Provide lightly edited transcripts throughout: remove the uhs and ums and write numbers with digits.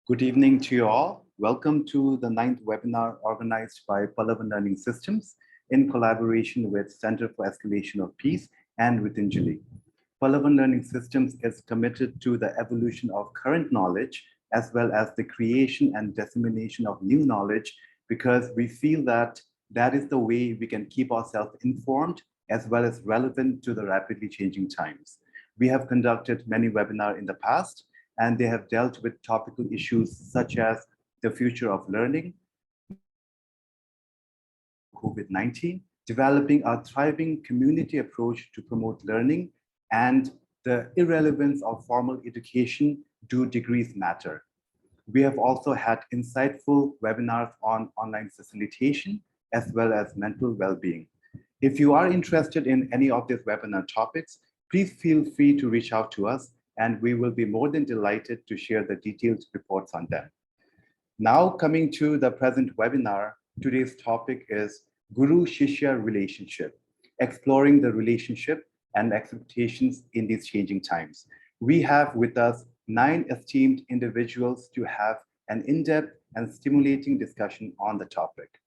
Good evening to you all. Welcome to the 9th webinar organized by Pallavan Learning Systems in collaboration with Center for Escalation of Peace and Ritinjali. Pallavan Learning Systems is committed to the evolution of current knowledge as well as the creation and dissemination of new knowledge, because we feel that that is the way we can keep ourselves informed as well as relevant to the rapidly changing times. We have conducted many webinars in the past, and they have dealt with topical issues such as the future of learning, COVID-19, developing a thriving community approach to promote learning, and the irrelevance of formal education, do degrees matter. We have also had insightful webinars on online facilitation as well as mental well-being. If you are interested in any of these webinar topics, please feel free to reach out to us, and we will be more than delighted to share the detailed reports on them. Now coming to the present webinar, today's topic is Guru Shishya relationship, exploring the relationship and expectations in these changing times. We have with us 9 esteemed individuals to have an in-depth and stimulating discussion on the topic.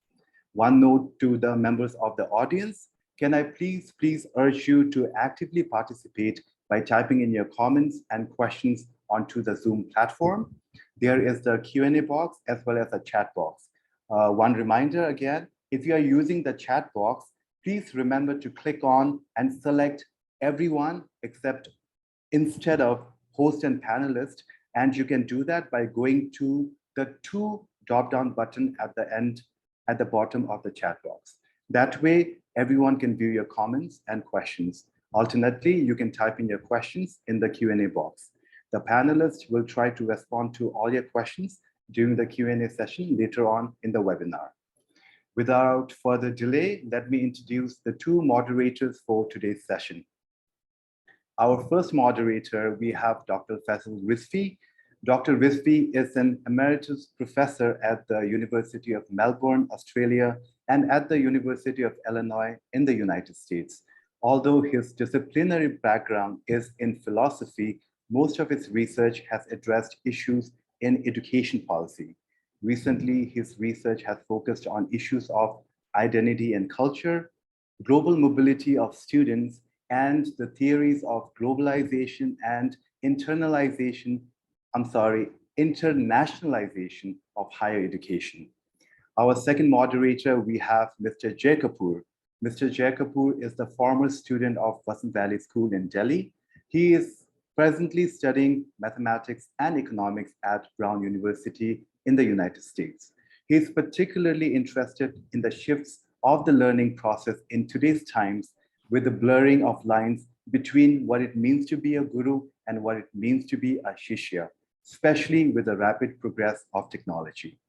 One note to the members of the audience: can I please urge you to actively participate by typing in your comments and questions onto the Zoom platform. There is the Q&A box as well as a chat box. One reminder again, if you are using the chat box, please remember to click on and select everyone except instead of host and panelist. And you can do that by going to the 2 drop-down button at the end, at the bottom of the chat box. That way, everyone can view your comments and questions. Alternately, you can type in your questions in the Q&A box. The panelists will try to respond to all your questions during the Q&A session later on in the webinar. Without further delay, let me introduce the 2 moderators for today's session. Our first moderator, we have Dr. Faisal Rizvi. Dr. Rizvi is an emeritus professor at the University of Melbourne, Australia, and at the University of Illinois in the United States. Although his disciplinary background is in philosophy, most of his research has addressed issues in education policy. Recently, his research has focused on issues of identity and culture, global mobility of students, and the theories of globalization and internationalization of higher education. Our second moderator, we have Mr. Jay Kapoor. Mr. Jay Kapoor is the former student of Vasant Valley School in Delhi. He is presently studying mathematics and economics at Brown University in the United States. He is particularly interested in the shifts of the learning process in today's times, with the blurring of lines between what it means to be a guru and what it means to be a shishya, especially with the rapid progress of technology.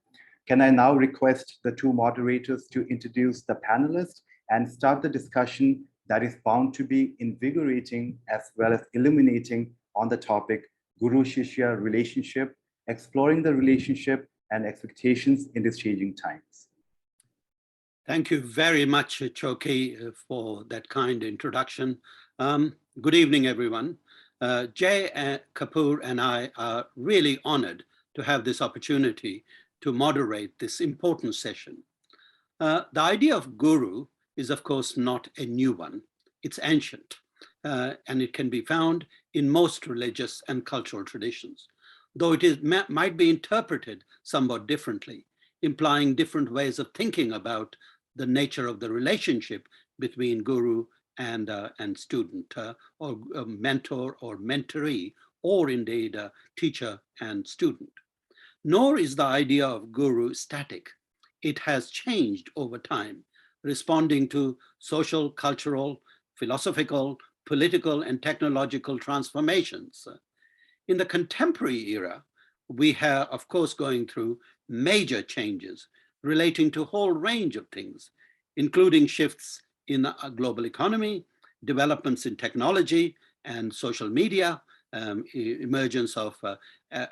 Can I now request the 2 moderators to introduce the panelists and start the discussion that is bound to be invigorating as well as illuminating on the topic Guru Shishya relationship, exploring the relationship and expectations in these changing times. Thank you very much, Choki, for that kind introduction. Good evening, everyone. Jay Kapoor and I are really honored to have this opportunity to moderate this important session. The idea of guru is, of course, not a new one. It's ancient, and it can be found in most religious and cultural traditions, though it might be interpreted somewhat differently, implying different ways of thinking about the nature of the relationship between guru and student, or mentor or mentoree, or indeed teacher and student. Nor is the idea of guru static. It has changed over time, responding to social, cultural, philosophical, political, and technological transformations. In the contemporary era, we are, of course, going through major changes relating to a whole range of things, including shifts in a global economy, developments in technology and social media, emergence of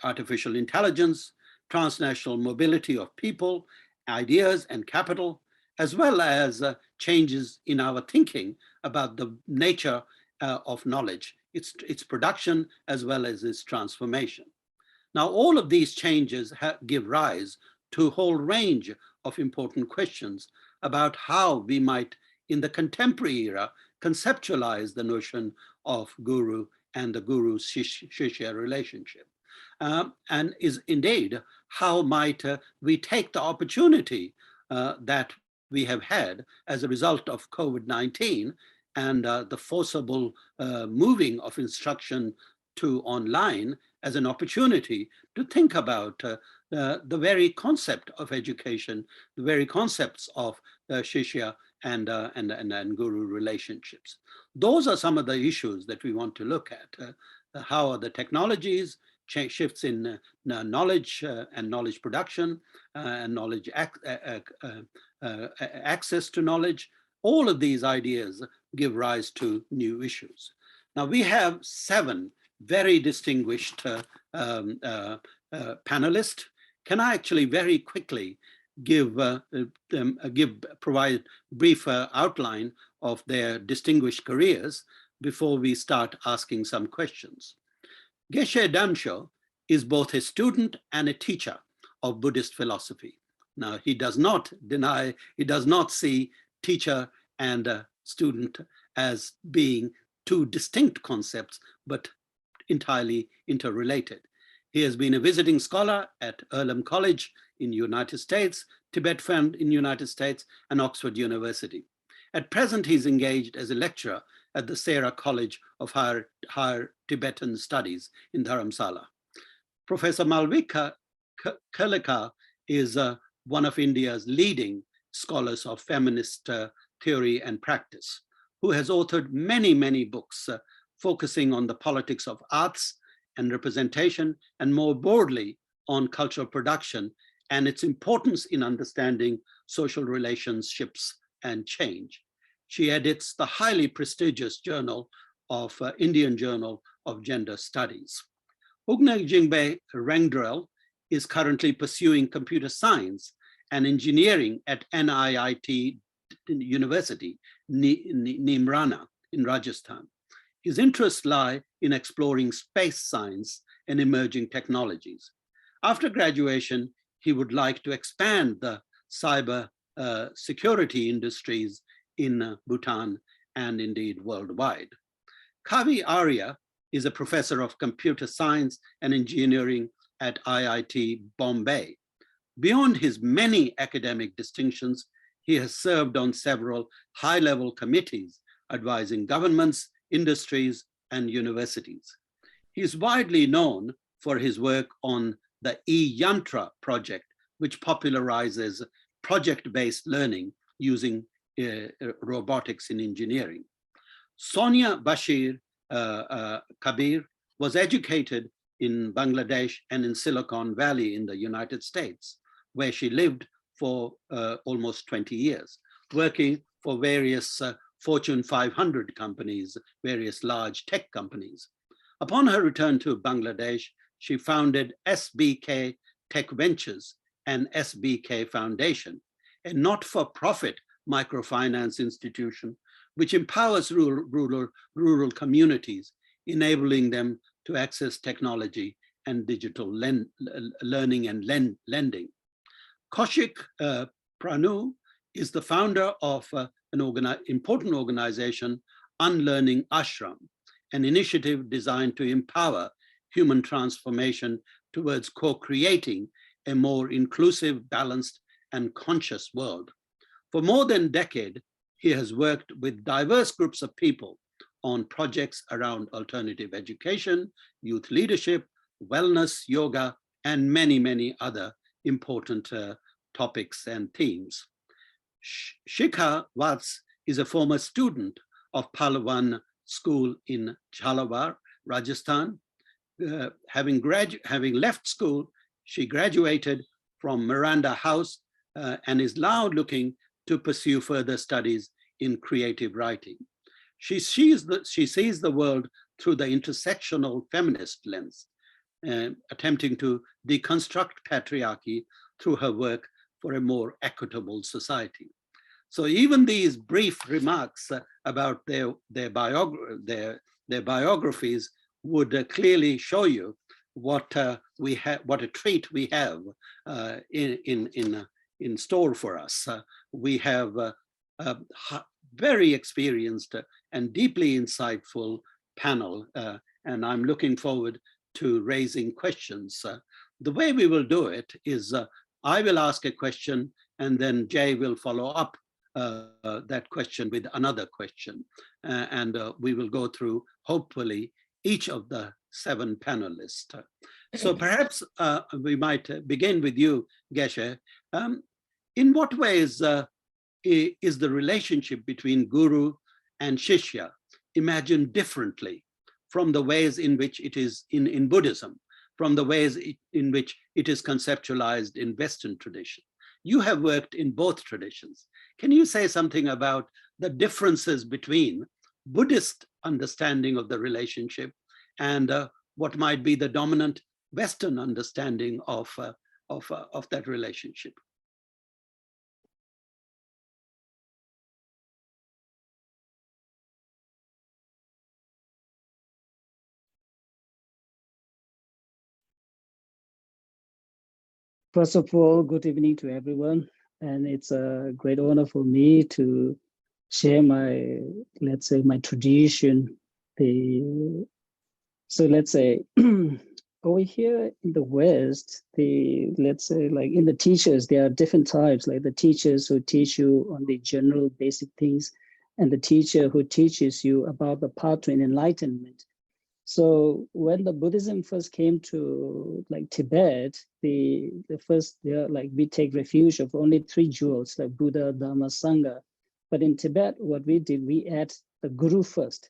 artificial intelligence, transnational mobility of people, ideas, and capital, as well as changes in our thinking about the nature of knowledge, its production, as well as its transformation. Now, all of these changes give rise to a whole range of important questions about how we might, in the contemporary era, conceptualize the notion of guru and the guru-shishya relationship. And is indeed, how might we take the opportunity that we have had as a result of COVID-19 and the forcible moving of instruction to online as an opportunity to think about the very concept of education, the very concepts of Shishya and Guru relationships. Those are some of the issues that we want to look at. How are the technologies, shifts in knowledge and knowledge production and knowledge access to knowledge. All of these ideas give rise to new issues. Now we have 7 very distinguished panelists. Can I actually very quickly provide brief outline of their distinguished careers before we start asking some questions? Geshe Damsho is both a student and a teacher of Buddhist philosophy. Now, he does not deny, he does not see teacher and student as being 2 distinct concepts, but entirely interrelated. He has been a visiting scholar at Earlham College in the United States, Tibet Fund in the United States, and Oxford University. At present, he's engaged as a lecturer at the Sera College of Higher Tibetan Studies in Dharamsala. Professor Malvika Kalekar is one of India's leading scholars of feminist theory and practice, who has authored many, many books focusing on the politics of arts and representation, and more broadly on cultural production and its importance in understanding social relationships and change. She edits the highly prestigious journal of Indian Journal of Gender Studies. Ugne Jingbe Rengdrel is currently pursuing computer science and engineering at NIIT University, Nimrana in Rajasthan. His interests lie in exploring space science and emerging technologies. After graduation, he would like to expand the cyber security industries in Bhutan and indeed worldwide. Kavi Arya is a professor of computer science and engineering at IIT Bombay. Beyond his many academic distinctions, he has served on several high-level committees advising governments, industries, and universities. He is widely known for his work on the e-Yantra project, which popularizes project-based learning using robotics in engineering. Sonia Bashir Kabir was educated in Bangladesh and in Silicon Valley in the United States, where she lived for almost 20 years, working for various Fortune 500 companies, various large tech companies. Upon her return to Bangladesh, she founded SBK Tech Ventures and SBK Foundation, a not-for-profit microfinance institution which empowers rural communities, enabling them to access technology and digital learning and lending. Kaushik Pranu is the founder of an important organization, Unlearning Ashram, an initiative designed to empower human transformation towards co-creating a more inclusive, balanced, and conscious world. For more than a decade, he has worked with diverse groups of people on projects around alternative education, youth leadership, wellness, yoga, and many, many other important topics and themes. Shikha Vats is a former student of Pallavan School in Jhalawar, Rajasthan. Having left school, she graduated from Miranda House and is now looking to pursue further studies in creative writing. She sees the world through the intersectional feminist lens, attempting to deconstruct patriarchy through her work for a more equitable society. So even these brief remarks about their biographies would clearly show you what we have, what a treat we have in store for us. We have a very experienced and deeply insightful panel, and I'm looking forward to raising questions. The way we will do it is I will ask a question, and then Jay will follow up that question with another question. And we will go through, hopefully, each of the 7 panelists. So perhaps we might begin with you, Geshe. In what ways is the relationship between Guru and Shishya imagined differently from the ways in which it is in Buddhism, from the ways in which it is conceptualized in Western tradition? You have worked in both traditions. Can you say something about the differences between Buddhist understanding of the relationship and what might be the dominant Western understanding of that relationship? First of all, good evening to everyone. And it's a great honor for me to share my, let's say, my tradition. So let's say, over here in the West, let's say, like in the teachers, there are different types, like the teachers who teach you on the general basic things, and the teacher who teaches you about the path to enlightenment. So when the Buddhism first came to like Tibet, the first, like we take refuge of only 3 jewels, like Buddha, Dharma, Sangha. But in Tibet, what we did, we add the Guru first.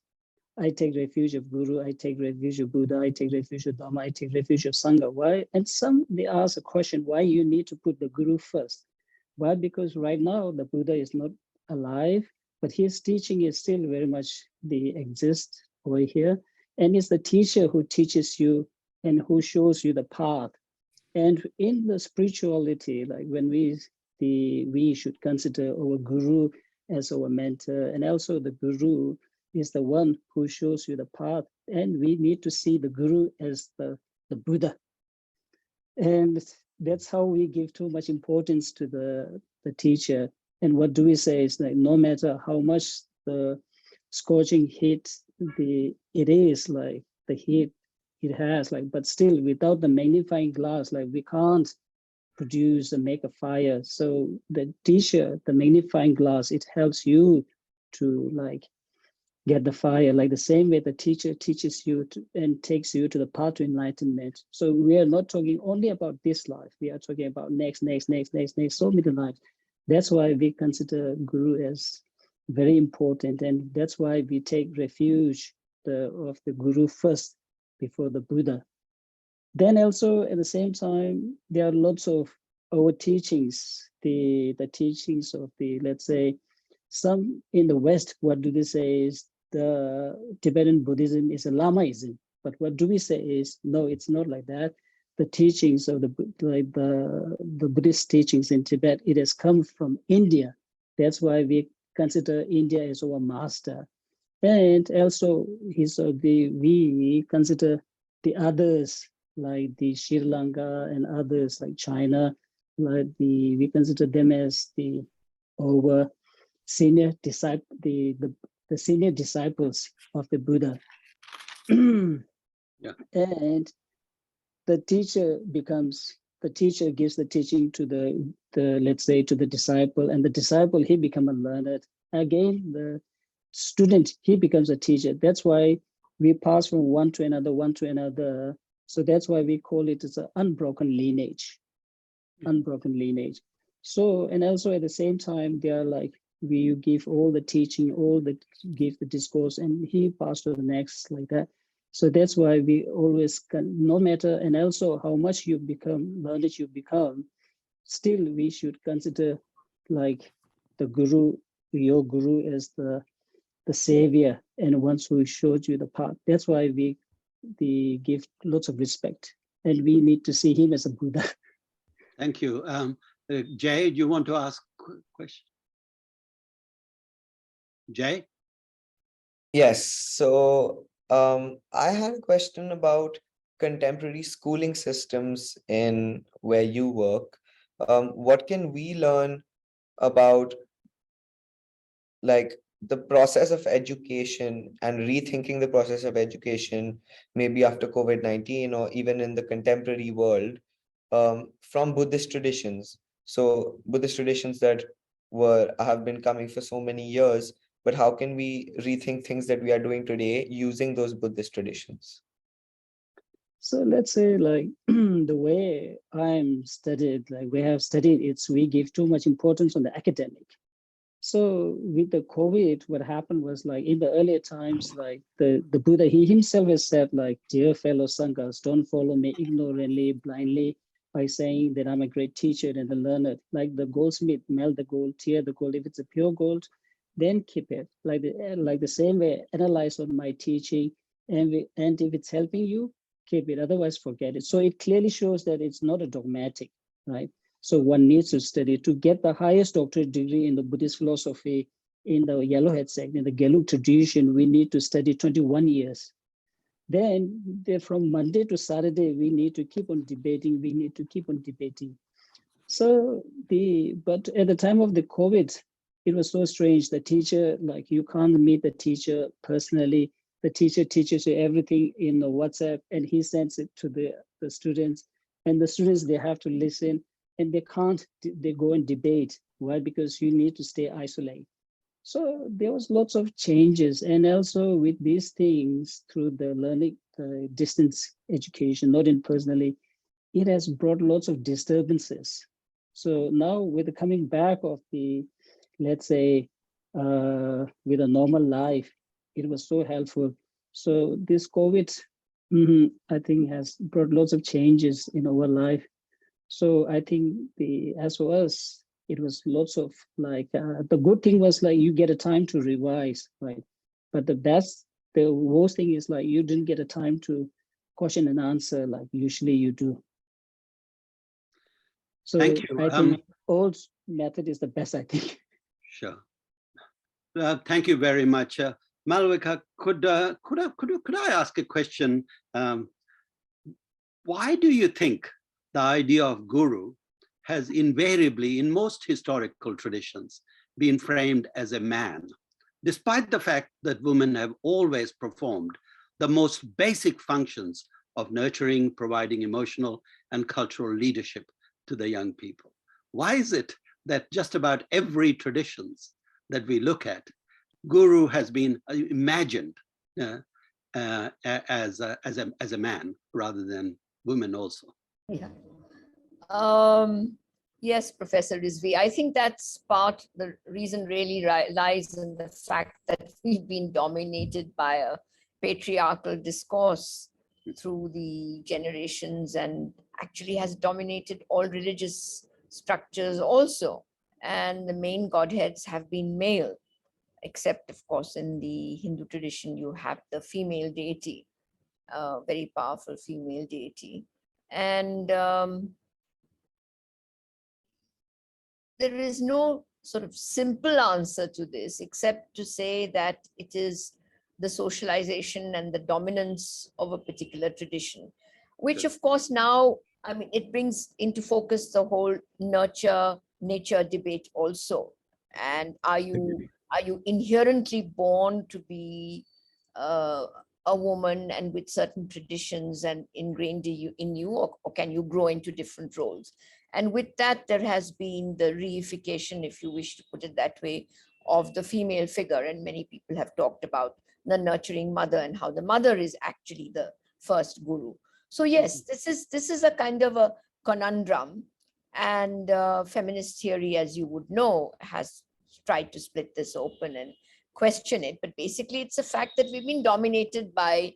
I take refuge of Guru, I take refuge of Buddha, I take refuge of Dharma, I take refuge of Sangha. Why? And some, they ask a question, why you need to put the Guru first? Why? Because right now the Buddha is not alive, but his teaching is still very much exist over here. And it's the teacher who teaches you and who shows you the path. And in the spirituality, like when we should consider our Guru as our mentor, and also the Guru is the one who shows you the path. And we need to see the Guru as the Buddha. And that's how we give too much importance to the teacher. And what do we say is like, no matter how much the scorching heat it is, like the heat it has, like, but still without the magnifying glass, like we can't produce and make a fire. So the teacher, the magnifying glass, it helps you to like get the fire, like the same way the teacher teaches you and takes you to the path to enlightenment. So we are not talking only about this life, we are talking about next, so many lives. That's why we consider Guru as very important, and that's why we take refuge of the Guru first before the Buddha. Then also at the same time, there are lots of our teachings, the teachings of let's say, some in the West, what do they say is the Tibetan Buddhism is a Lamaism. But what do we say is, no, it's not like that. The teachings of the Buddhist teachings in Tibet, it has come from India. That's why we consider India as our master. And also we consider the others, like the Sri Lanka and others like China, like we consider them as our senior disciple, the senior disciples of the Buddha. Yeah. And the teacher gives the teaching to the let's say to the disciple, and the disciple, he become a learned. Again, the student, he becomes a teacher. That's why we pass from one to another. So that's why we call it as an unbroken lineage. Unbroken lineage. So, and also at the same time, they are like, you give all the teaching, give the discourse, and he passed to the next, like that. So that's why we always no matter, and also how much you become, learned you become, still we should consider like the Guru, your Guru as the savior and once who showed you the path. That's why we give lots of respect, and we need to see him as a Buddha. Thank you. Jay, do you want to ask a question? Jay? Yes. So I had a question about contemporary schooling systems in where you work, what can we learn about like the process of education and rethinking the process of education, maybe after COVID-19 or even in the contemporary world, from Buddhist traditions? So Buddhist traditions that have been coming for so many years, but how can we rethink things that we are doing today using those Buddhist traditions? So let's say like the way I'm studied, like we have studied, we give too much importance on the academic. So with the COVID, what happened was like in the earlier times, like the Buddha, he himself has said like, dear fellow Sanghas, don't follow me ignorantly, blindly, by saying that I'm a great teacher and a learner. Like the goldsmith, melt the gold, tear the gold. If it's a pure gold, then keep it. Like the same way, analyze on my teaching, and if it's helping you, keep it. Otherwise, forget it. So it clearly shows that it's not a dogmatic, right? So one needs to study to get the highest doctorate degree in the Buddhist philosophy in the Yellowhead sect, in the Gelug tradition. We need to study 21 years. Then from Monday to Saturday, we need to keep on debating. We need to keep on debating. So but at the time of the COVID, it was so strange. The teacher, like you can't meet the teacher personally. The teacher teaches you everything in the WhatsApp and he sends it to the students, and the students, they have to listen and they go and debate. Why? Because you need to stay isolated. So there was lots of changes, and also with these things through the learning, distance education, not in personally, it has brought lots of disturbances. So now with the coming back of the, let's say, with a normal life, it was so helpful. So this COVID, I think, has brought lots of changes in our life. So I think as for us, it was lots of like, the good thing was like you get a time to revise, right? But the worst thing is like you didn't get a time to question and answer like usually you do. So Thank you. I think old method is the best, I think. Sure. Thank you very much. Malvika, could I ask a question? Why do you think the idea of guru has invariably, in most historical traditions, been framed as a man, despite the fact that women have always performed the most basic functions of nurturing, providing emotional and cultural leadership to the young people? Why is it that just about every traditions that we look at, guru has been imagined as a man rather than women also? Yeah. Yes, Professor Rizvi, I think that's the reason really lies in the fact that we've been dominated by a patriarchal discourse through the generations, and actually has dominated all religious structures also. And the main godheads have been male, except of course in the Hindu tradition, you have the female deity, very powerful female deity. And there is no sort of simple answer to this, except to say that it is the socialization and the dominance of a particular tradition, which of course now, I mean, it brings into focus the whole nurture-nature debate also. And are you inherently born to be a woman and with certain traditions and ingrained in you, or can you grow into different roles? And with that, there has been the reification, if you wish to put it that way, of the female figure. And many people have talked about the nurturing mother and how the mother is actually the first guru. So yes, this is a kind of a conundrum. And feminist theory, as you would know, has tried to split this open and question it. But basically, it's a fact that we've been dominated by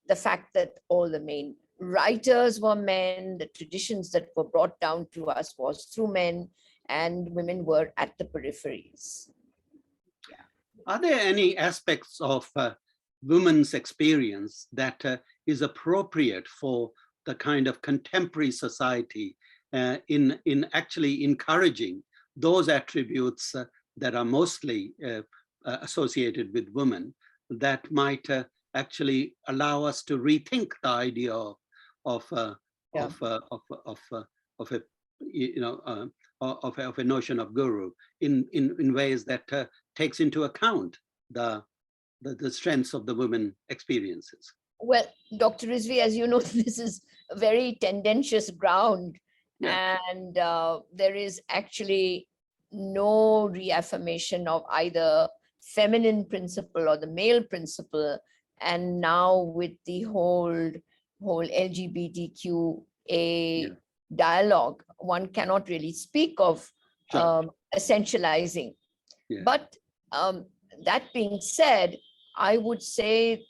the fact that all the main writers were men, the traditions that were brought down to us was through men, and women were at the peripheries. Yeah. Are there any aspects of women's experience that is appropriate for the kind of contemporary society in actually encouraging those attributes that are mostly associated with women, that might actually allow us to rethink the idea of Yeah. of a of a notion of guru in ways that takes into account the strengths of the women experiences. Well, Dr. Rizvi, as you know, this is a very tendentious ground, Yeah. and there is actually no reaffirmation of either feminine principle or the male principle. And now with the whole LGBTQA Yeah. dialogue, one cannot really speak of Sure. essentializing. Yeah. But that being said, I would say,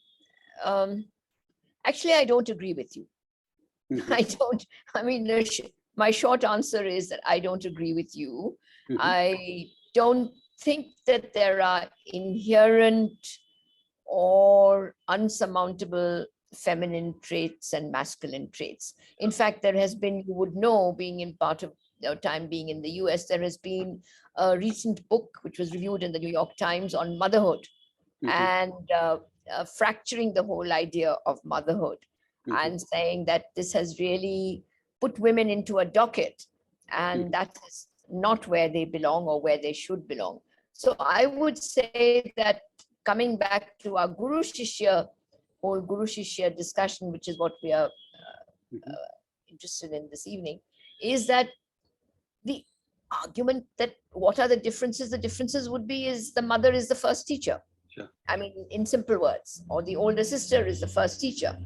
actually, I don't agree with you. Mhm. I don't, I mean, my short answer is that I don't agree with you. Mhm. I don't think that there are inherent or unsurmountable feminine traits and masculine traits. In fact, there has been, you would know, being in part of your time being in the US, there has been a recent book which was reviewed in the New York Times on motherhood Mhm. and fracturing the whole idea of motherhood Mhm. and saying that this has really put women into a docket, and Mhm. that is not where they belong or where they should belong. So I would say that, coming back to our Guru Shishya, whole Guru Shishya discussion, which is what we are Mhm. interested in this evening, is that the argument that what are the differences would be is the mother is the first teacher. Sure. I mean, in simple words, or the older sister is the first teacher.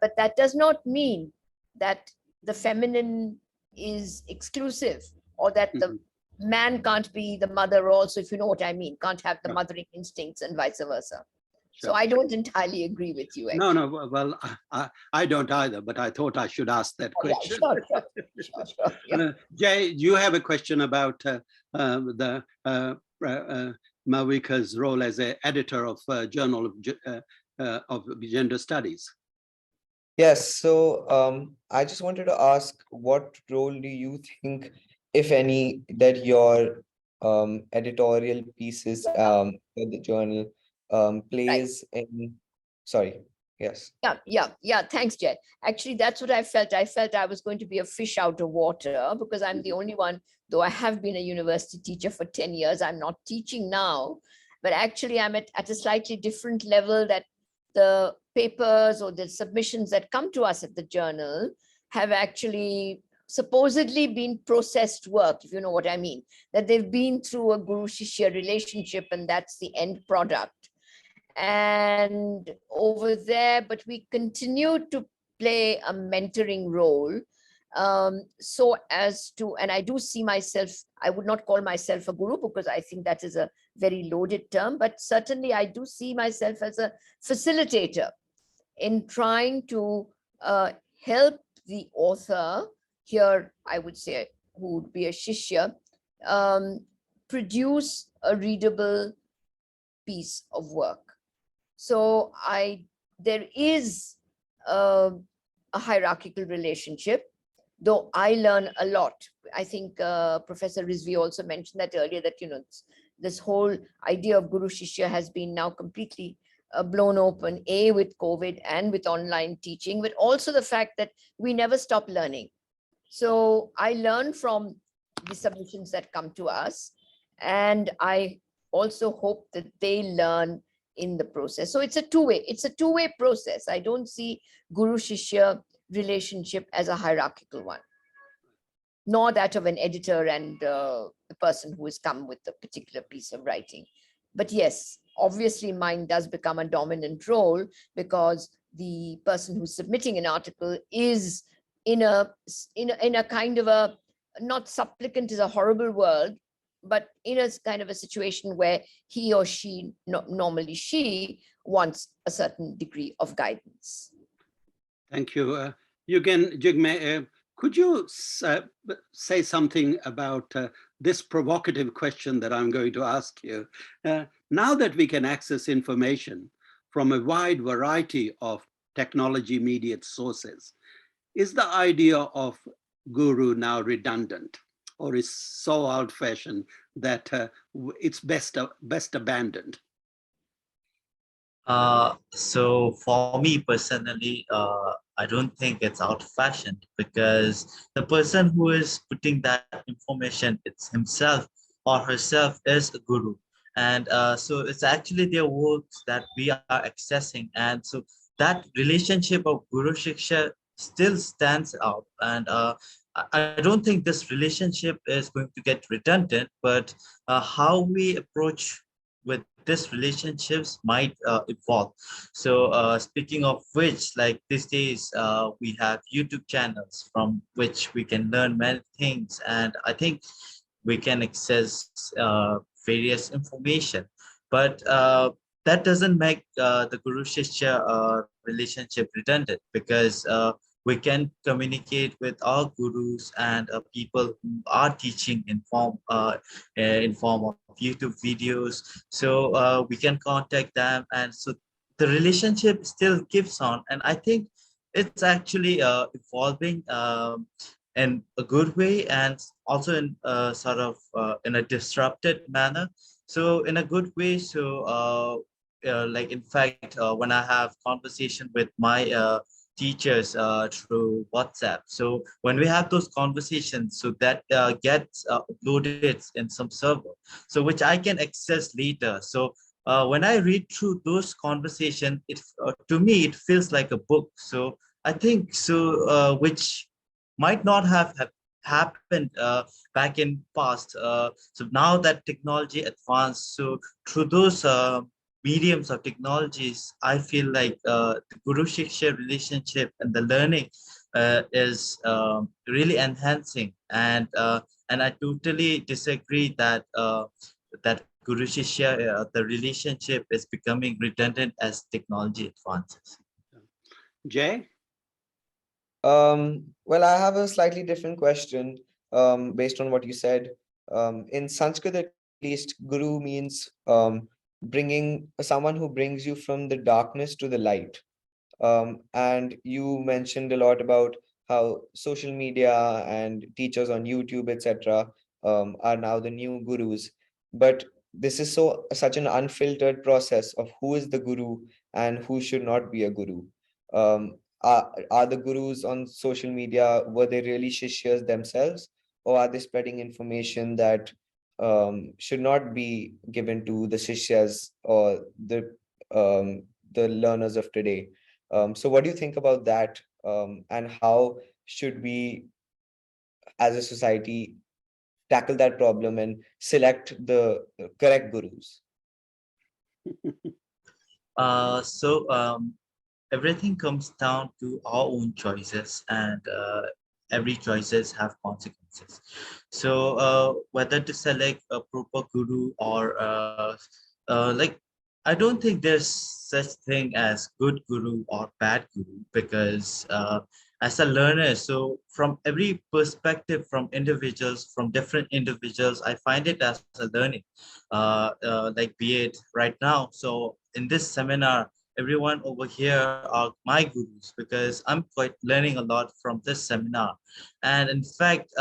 But that does not mean that the feminine is exclusive, or that the Mhm. man can't be the mother also, if you know what I mean, can't have the Sure. mothering instincts and vice versa. So Sure. I don't entirely agree with you. No, Actually. no, well, I don't either, but I thought I should ask that Oh, yeah, question. sure, yeah. Jay, do you have a question about the Malvika's role as an editor of Journal of Gender Studies? Yes, so I just wanted to ask, what role do you think, if any, that your editorial pieces for the journal plays in, sorry, yes. Yeah. Thanks, Jed. Actually, that's what I felt. I felt I was going to be a fish out of water because I'm the only one, though I have been a university teacher for 10 years. I'm not teaching now, but actually I'm at a slightly different level, that the papers or the submissions that come to us at the journal have actually supposedly been processed work, if you know what I mean, that they've been through a Guru Shishya relationship and that's the end product. And over there, but we continue to play a mentoring role, so as to, and I do see myself, I would not call myself a guru because I think that is a very loaded term, but certainly I do see myself as a facilitator in trying to help the author here, I would say, who would be a Shishya, produce a readable piece of work. So there is a hierarchical relationship, though I learn a lot. I think Professor Rizvi also mentioned that earlier, that, this whole idea of Guru Shishya has been now completely blown open, with COVID and with online teaching, but also the fact that we never stop learning. So I learn from the submissions that come to us, and I also hope that they learn in the process. So it's a two-way process. I don't see Guru Shishya relationship as a hierarchical one, nor that of an editor and the person who has come with a particular piece of writing. But yes, obviously mine does become a dominant role because the person who's submitting an article is in a kind of a, not supplicant is a horrible word, but in a kind of a situation where he or she, normally she, wants a certain degree of guidance. Thank you. Jigme, could you say something about this provocative question that I'm going to ask you? Now that we can access information from a wide variety of technology-mediated sources, is the idea of guru now redundant, or is so old-fashioned that it's best abandoned? So for me personally, I don't think it's out of fashion, because the person who is putting that information, it's himself or herself, is a guru. And so it's actually their works that we are accessing. And so that relationship of Guru Shiksha still stands out. And I don't think this relationship is going to get redundant, but how we approach with this relationships might evolve. So speaking of which, like these days, we have YouTube channels from which we can learn many things. And I think we can access various information. But that doesn't make the Guru Shishya relationship redundant, because we can communicate with our gurus and people who are teaching in form of YouTube videos. So we can contact them, and so the relationship still keeps on. And I think it's actually evolving in a good way, and also in sort of in a disrupted manner. So in a good way. So like in fact, when I have conversation with my teachers through WhatsApp. So when we have those conversations, so that gets uploaded in some server, so which I can access later. So when I read through those conversations, to me it feels like a book. So I think so, which might not have happened back in past. So now that technology advanced, so through those mediums of technologies, I feel like the Guru Shiksha relationship and the learning is really enhancing. And I totally disagree that that Guru Shishya, the relationship is becoming redundant as technology advances. Jay? Well, I have a slightly different question based on what you said. In Sanskrit, at least, guru means bringing someone who brings you from the darkness to the light. And you mentioned a lot about how social media and teachers on YouTube, etc., are now the new gurus. But this is such an unfiltered process of who is the guru and who should not be a guru. Are the gurus on social media, were they really shishyas themselves, or are they spreading information that should not be given to the shishyas or the learners of today? So what do you think about that? And how should we, as a society, tackle that problem and select the correct gurus? So everything comes down to our own choices, and every choices have consequences. So whether to select a proper guru or like, I don't think there's such thing as good guru or bad guru, because as a learner, so from every perspective, from individuals, from different individuals, I find it as a learning. Like be it right now. So in this seminar, everyone over here are my gurus, because I'm quite learning a lot from this seminar. And in fact,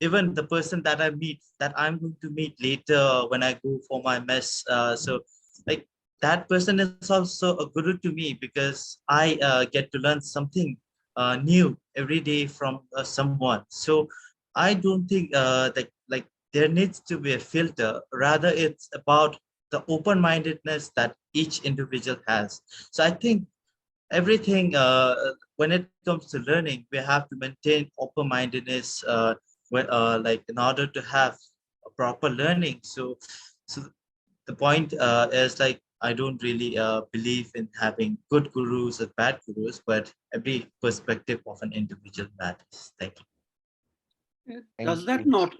even the person that I meet, that I'm going to meet later when I go for my mess, so like that person is also a guru to me, because I get to learn something new every day from someone. So I don't think that like there needs to be a filter. Rather, it's about the open-mindedness that each individual has. So I think everything, when it comes to learning, we have to maintain open-mindedness, like in order to have a proper learning. So the point is like, I don't really believe in having good gurus or bad gurus, but every perspective of an individual matters. Thank you. Does Thank that you. not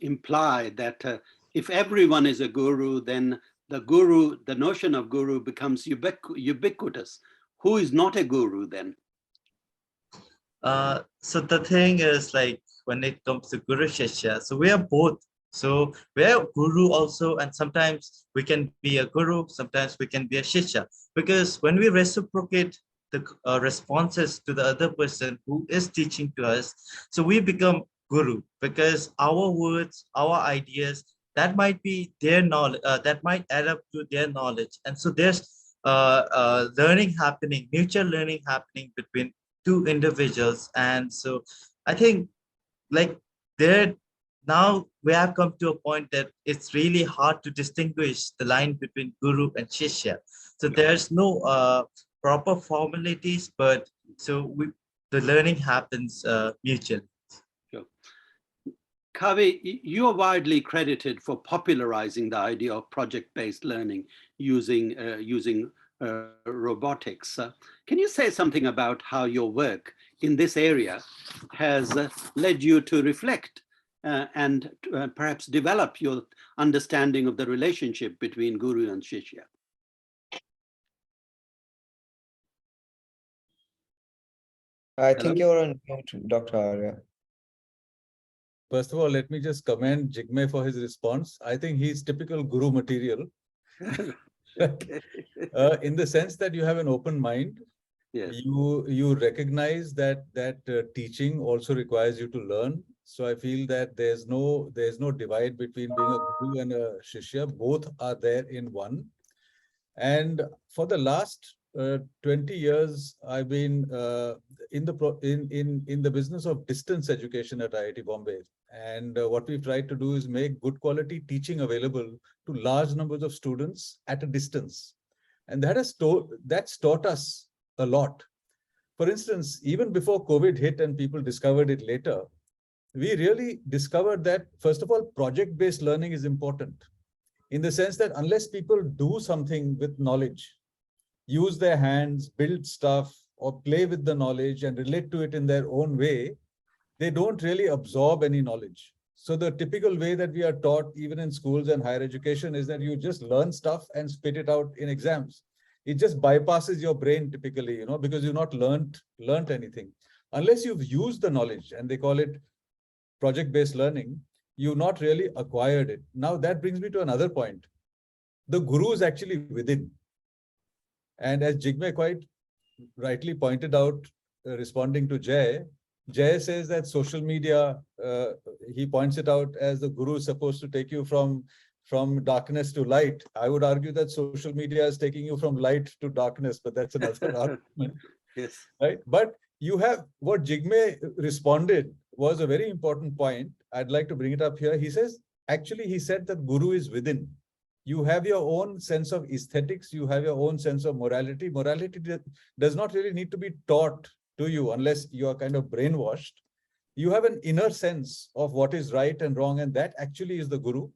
imply that if everyone is a guru, then the notion of guru becomes ubiquitous? Who is not a guru then? So the thing is, like, when it comes to Guru Shishya, so we are both. So we are guru also, and sometimes we can be a guru, sometimes we can be a Shishya. Because when we reciprocate the responses to the other person who is teaching to us, so we become guru, because our words, our ideas, that might be their knowledge, that might add up to their knowledge. And so there's learning happening, mutual learning happening between two individuals. And so I think like there now we have come to a point that it's really hard to distinguish the line between guru and shishya. So there's no proper formalities, but the learning happens mutually. Sure. Kavi, you are widely credited for popularizing the idea of project-based learning using robotics. Can you say something about how your work in this area has led you to reflect and perhaps develop your understanding of the relationship between Guru and Shishya? I Hello? think you're on mute, Dr. Arya. First of all, let me just commend Jigme for his response. I think he's typical guru material. In the sense that you have an open mind. Yes. You recognize that teaching also requires you to learn. So I feel that there's no divide between being a guru and a shishya. Both are there in one. And for the last 20 years, I've been in the business of distance education at IIT Bombay. And what we've tried to do is make good quality teaching available to large numbers of students at a distance. And that's taught us a lot. For instance, even before COVID hit and people discovered it later, we really discovered that, first of all, project-based learning is important, in the sense that unless people do something with knowledge, use their hands, build stuff, or play with the knowledge and relate to it in their own way, they don't really absorb any knowledge. So the typical way that we are taught, even in schools and higher education, is that you just learn stuff and spit it out in exams. It just bypasses your brain typically, because you've not learned anything. Unless you've used the knowledge, and they call it project-based learning, you've not really acquired it. Now that brings me to another point. The guru is actually within. And as Jigme quite rightly pointed out, responding to Jay says that social media, he points it out as the guru is supposed to take you from darkness to light. I would argue that social media is taking you from light to darkness, but that's another argument. Yes. Right? But you have, what Jigme responded was a very important point. I'd like to bring it up here. He says, actually, he said that guru is within. You have your own sense of aesthetics. You have your own sense of morality. Morality does not really need to be taught to you unless you are kind of brainwashed. You have an inner sense of what is right and wrong, and that actually is the guru.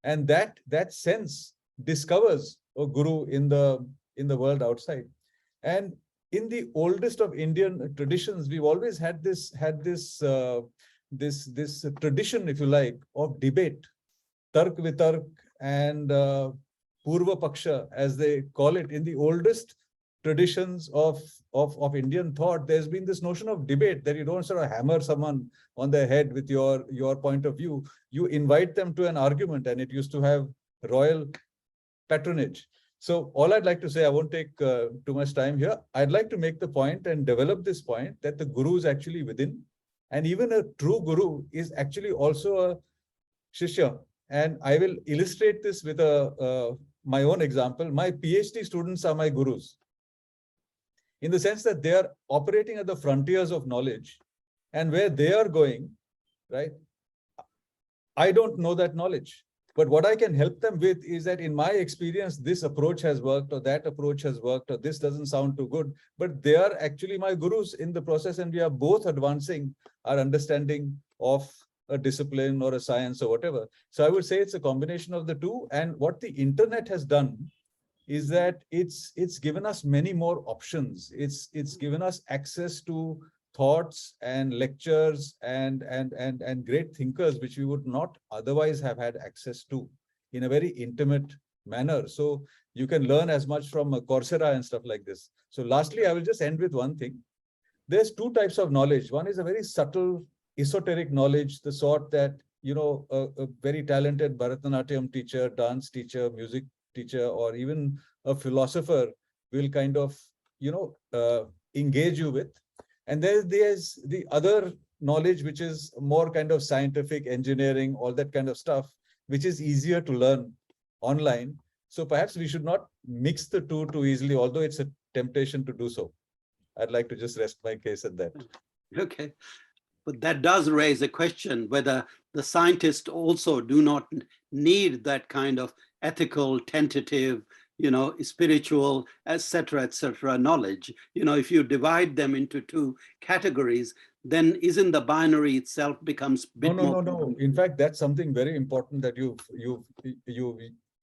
And that sense discovers a guru in the world outside. And in the oldest of Indian traditions, we've always had this tradition, if you like, of debate, tark vitark and purva paksha, as they call it. In the oldest traditions of Indian thought, there's been this notion of debate, that you don't sort of hammer someone on their head with your point of view. You invite them to an argument, and it used to have royal patronage. So all I'd like to say, I won't take too much time here. I'd like to make the point and develop this point that the guru is actually within. And even a true guru is actually also a shishya. And I will illustrate this with my own example. My PhD students are my gurus, in the sense that they are operating at the frontiers of knowledge, and where they are going, right? I don't know that knowledge, but what I can help them with is that, in my experience, this approach has worked, or that approach has worked, or this doesn't sound too good, but they are actually my gurus in the process, and we are both advancing our understanding of a discipline or a science or whatever. So I would say it's a combination of the two. And what the internet has done is that it's given us many more options. It's given us access to thoughts and lectures and great thinkers, which we would not otherwise have had access to in a very intimate manner. So you can learn as much from Coursera and stuff like this. So lastly, I will just end with one thing. There's two types of knowledge. One is a very subtle, esoteric knowledge, the sort that, a very talented Bharatanatyam teacher, dance teacher, music teacher, or even a philosopher will kind of, engage you with. And there's the other knowledge, which is more kind of scientific, engineering, all that kind of stuff, which is easier to learn online. So perhaps we should not mix the two too easily, although it's a temptation to do so. I'd like to just rest my case at that. Okay. But that does raise a question whether the scientists also do not need that kind of ethical, tentative, spiritual, et cetera, knowledge. If you divide them into two categories, then isn't the binary itself becomes a bit more. No. In fact, that's something very important that you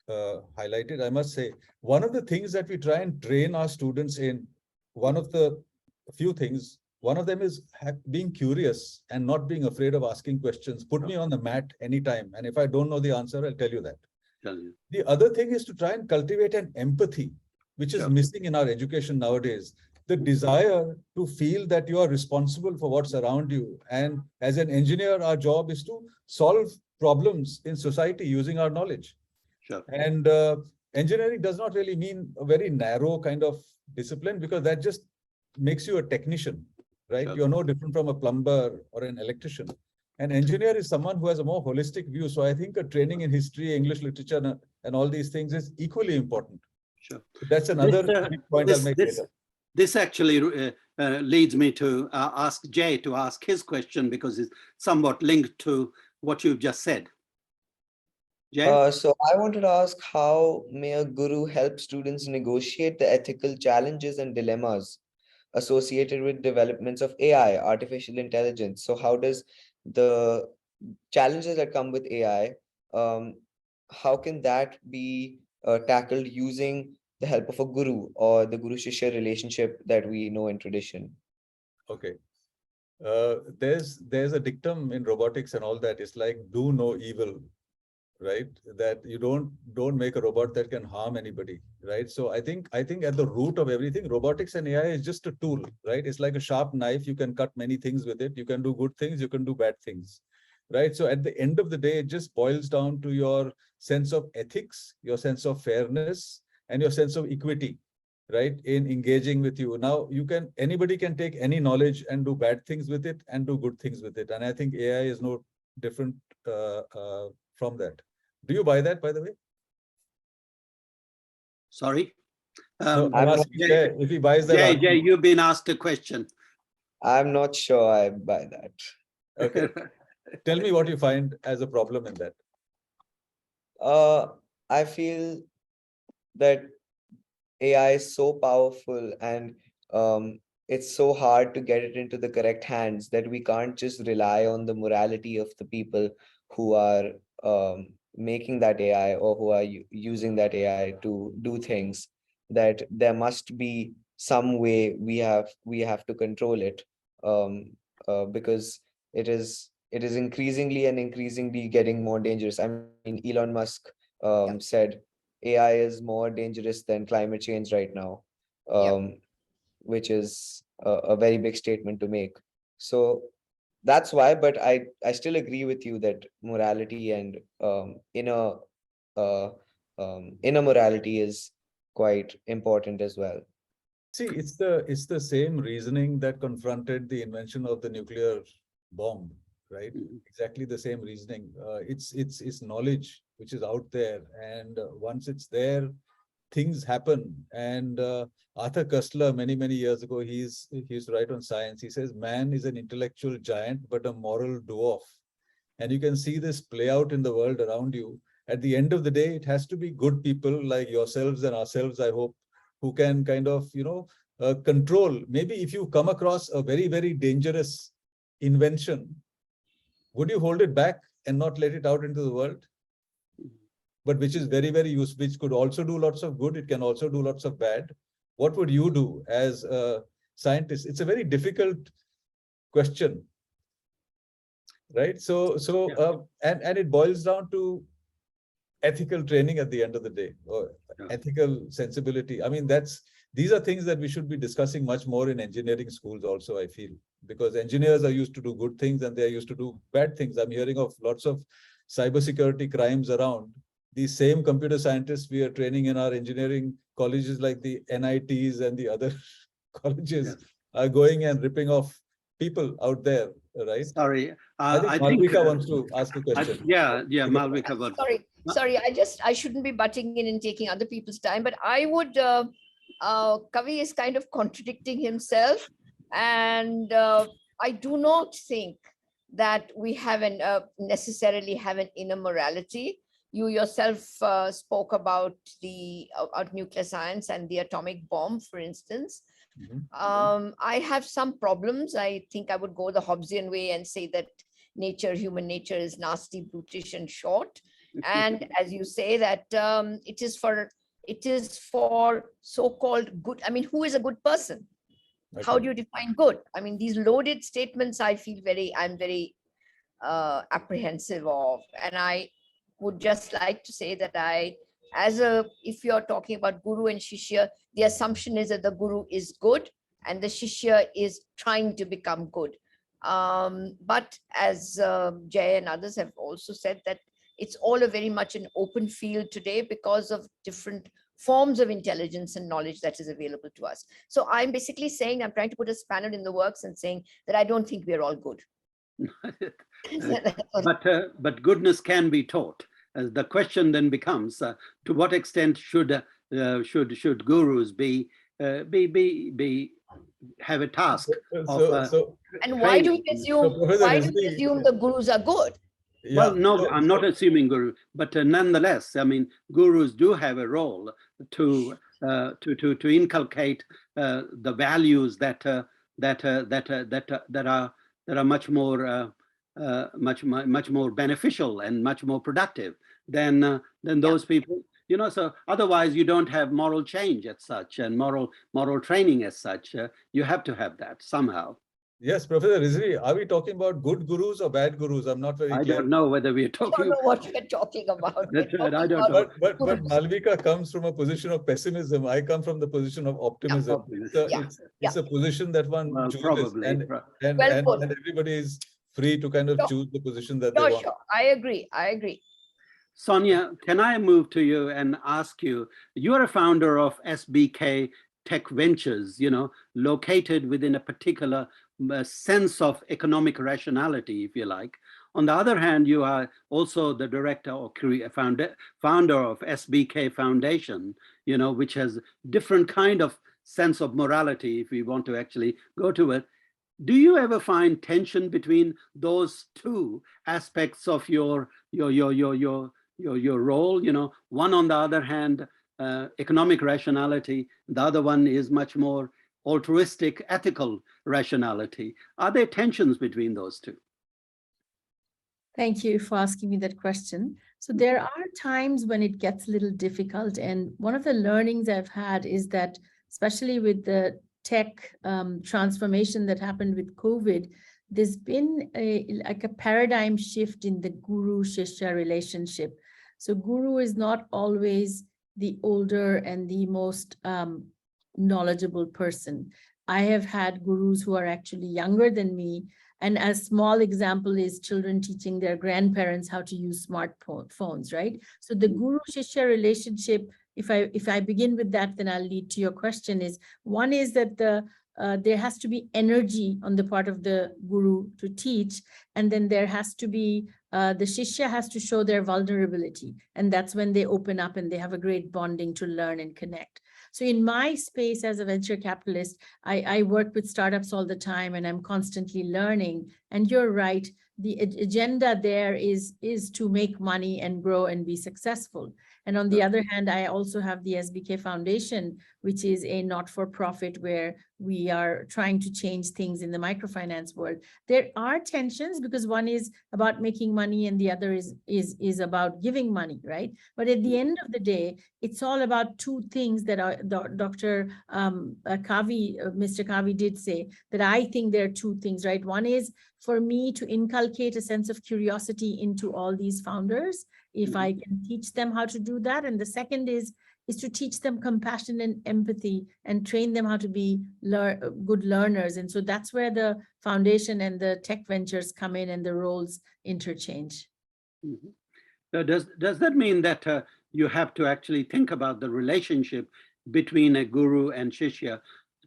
highlighted. I must say, one of the things that we try and train our students in, one of the few things, one of them is being curious and not being afraid of asking questions. Put me on the mat anytime. And if I don't know the answer, I'll tell you that. The other thing is to try and cultivate an empathy, which is missing in our education nowadays. The desire to feel that you are responsible for what's around you. And as an engineer, our job is to solve problems in society using our knowledge. Sure. And engineering does not really mean a very narrow kind of discipline, because that just makes you a technician, right? Sure. You're no different from a plumber or an electrician. An engineer is someone who has a more holistic view. So I think a training in history, English literature, and all these things is equally important. Sure. That's another point I'll make later. This actually leads me to ask Jay to ask his question, because it's somewhat linked to what you've just said. Jay? So I wanted to ask, how may a guru help students negotiate the ethical challenges and dilemmas associated with developments of AI, artificial intelligence? So how does the challenges that come with AI, how can that be tackled using the help of a guru or the Guru Shishya relationship that we know in tradition? Okay. There's a dictum in robotics and all that. It's like, do no evil, right? That you don't make a robot that can harm anybody, right? So I think at the root of everything, robotics and AI is just a tool, right? It's like a sharp knife. You can cut many things with it. You can do good things, you can do bad things, right? So at the end of the day, it just boils down to your sense of ethics, your sense of fairness, and your sense of equity, right, in engaging with you. Now, anybody can take any knowledge and do bad things with it and do good things with it. And I think AI is no different from that. Do you buy that, by the way? Sorry? No, I'm asking Jay if he buys that. Jay, you've been asked a question. I'm not sure I buy that. Okay. Tell me what you find as a problem in that. I feel that AI is so powerful, and it's so hard to get it into the correct hands that we can't just rely on the morality of the people who are making that AI or who are using that AI to do things. That there must be some way we have to control it, because it is increasingly getting more dangerous. I mean, Elon Musk said AI is more dangerous than climate change right now, which is a very big statement to make. So that's why, but I still agree with you that morality and inner morality is quite important as well. See, it's the same reasoning that confronted the invention of the nuclear bomb, right? Exactly the same reasoning. It's knowledge which is out there, and once it's there, things happen. And Arthur Koestler, many years ago, he used to write on science. He says, man is an intellectual giant, but a moral dwarf. And you can see this play out in the world around you. At the end of the day, it has to be good people like yourselves and ourselves, I hope, who can kind of, control. Maybe if you come across a very, very dangerous invention, would you hold it back and not let it out into the world? But which is very, very useful, which could also do lots of good. It can also do lots of bad. What would you do as a scientist? It's a very difficult question, right? So and it boils down to ethical training at the end of the day, or ethical sensibility. I mean, these are things that we should be discussing much more in engineering schools also, I feel, because engineers are used to do good things and they are used to do bad things. I'm hearing of lots of cybersecurity crimes around. These same computer scientists we are training in our engineering colleges like the NITs and the other colleges are going and ripping off people out there, right? Sorry. I think Malvika wants to ask a question. Malvika. Sorry, I shouldn't be butting in and taking other people's time, but I would Kavi is kind of contradicting himself, and I do not think that we have necessarily have an inner morality. You yourself spoke about the nuclear science and the atomic bomb, for instance. I have some problems. I think I would go the Hobbesian way and say that human nature is nasty, brutish, and short. And as you say that it is for so-called good. I mean, who is a good person? Okay. How do you define good? I mean, these loaded statements, I'm very apprehensive of. And I would just like to say that if you're talking about Guru and Shishya, the assumption is that the Guru is good and the Shishya is trying to become good. But as Jay and others have also said, that it's all a very much an open field today because of different forms of intelligence and knowledge that is available to us. So I'm basically saying, I'm trying to put a spanner in the works and saying that I don't think we're all good. But goodness can be taught. The question then becomes, to what extent should gurus have a task and why do we assume the gurus are good? Well, no, I'm not assuming guru, but nonetheless, I mean, gurus do have a role to inculcate the values that are much more beneficial and much more productive than those people. You know, so otherwise you don't have moral change as such and moral training as such. You have to have that somehow. Yes, Professor Rizvi, are we talking about good gurus or bad gurus? I'm not very clear. I don't know whether we're talking. I don't know what we're talking about. That's right. I don't know. But Malvika comes from a position of pessimism. I come from the position of optimism. It's a position that one chooses, probably. and everybody is free to kind of choose the position that they want. Sure, I agree. Sonia, can I move to you and ask you? You are a founder of SBK Tech Ventures, you know, located within a particular sense of economic rationality, if you like. On the other hand, you are also the director or founder of SBK Foundation, you know, which has different kind of sense of morality, if we want to actually go to it. Do you ever find tension between those two aspects of your role? You know, one on the other hand, economic rationality, the other one is much more altruistic, ethical rationality. Are there tensions between those two? Thank you for asking me that question. So there are times when it gets a little difficult. And one of the learnings I've had is that, especially with the tech transformation that happened with COVID, there's been a paradigm shift in the Guru-Shishya relationship. So Guru is not always the older and the most knowledgeable person. I have had gurus who are actually younger than me. And a small example is children teaching their grandparents how to use smartphones, right? So the Guru-Shishya relationship, if I begin with that, then I'll lead to your question, is one is that there has to be energy on the part of the guru to teach, and then there has to be, the Shishya has to show their vulnerability, and that's when they open up and they have a great bonding to learn and connect. So in my space as a venture capitalist, I work with startups all the time and I'm constantly learning. And you're right, the agenda there is to make money and grow and be successful. And on the other hand, I also have the SBK Foundation, which is a not-for-profit where we are trying to change things in the microfinance world. There are tensions because one is about making money and the other is about giving money, right? But at the end of the day, it's all about two things that Dr. Kavi, Mr. Kavi did say, that I think there are two things, right? One is for me to inculcate a sense of curiosity into all these founders, if I can teach them how to do that. And the second is to teach them compassion and empathy and train them how to be good learners. And so that's where the foundation and the tech ventures come in and the roles interchange. Mm-hmm. Does that mean that you have to actually think about the relationship between a guru and Shishya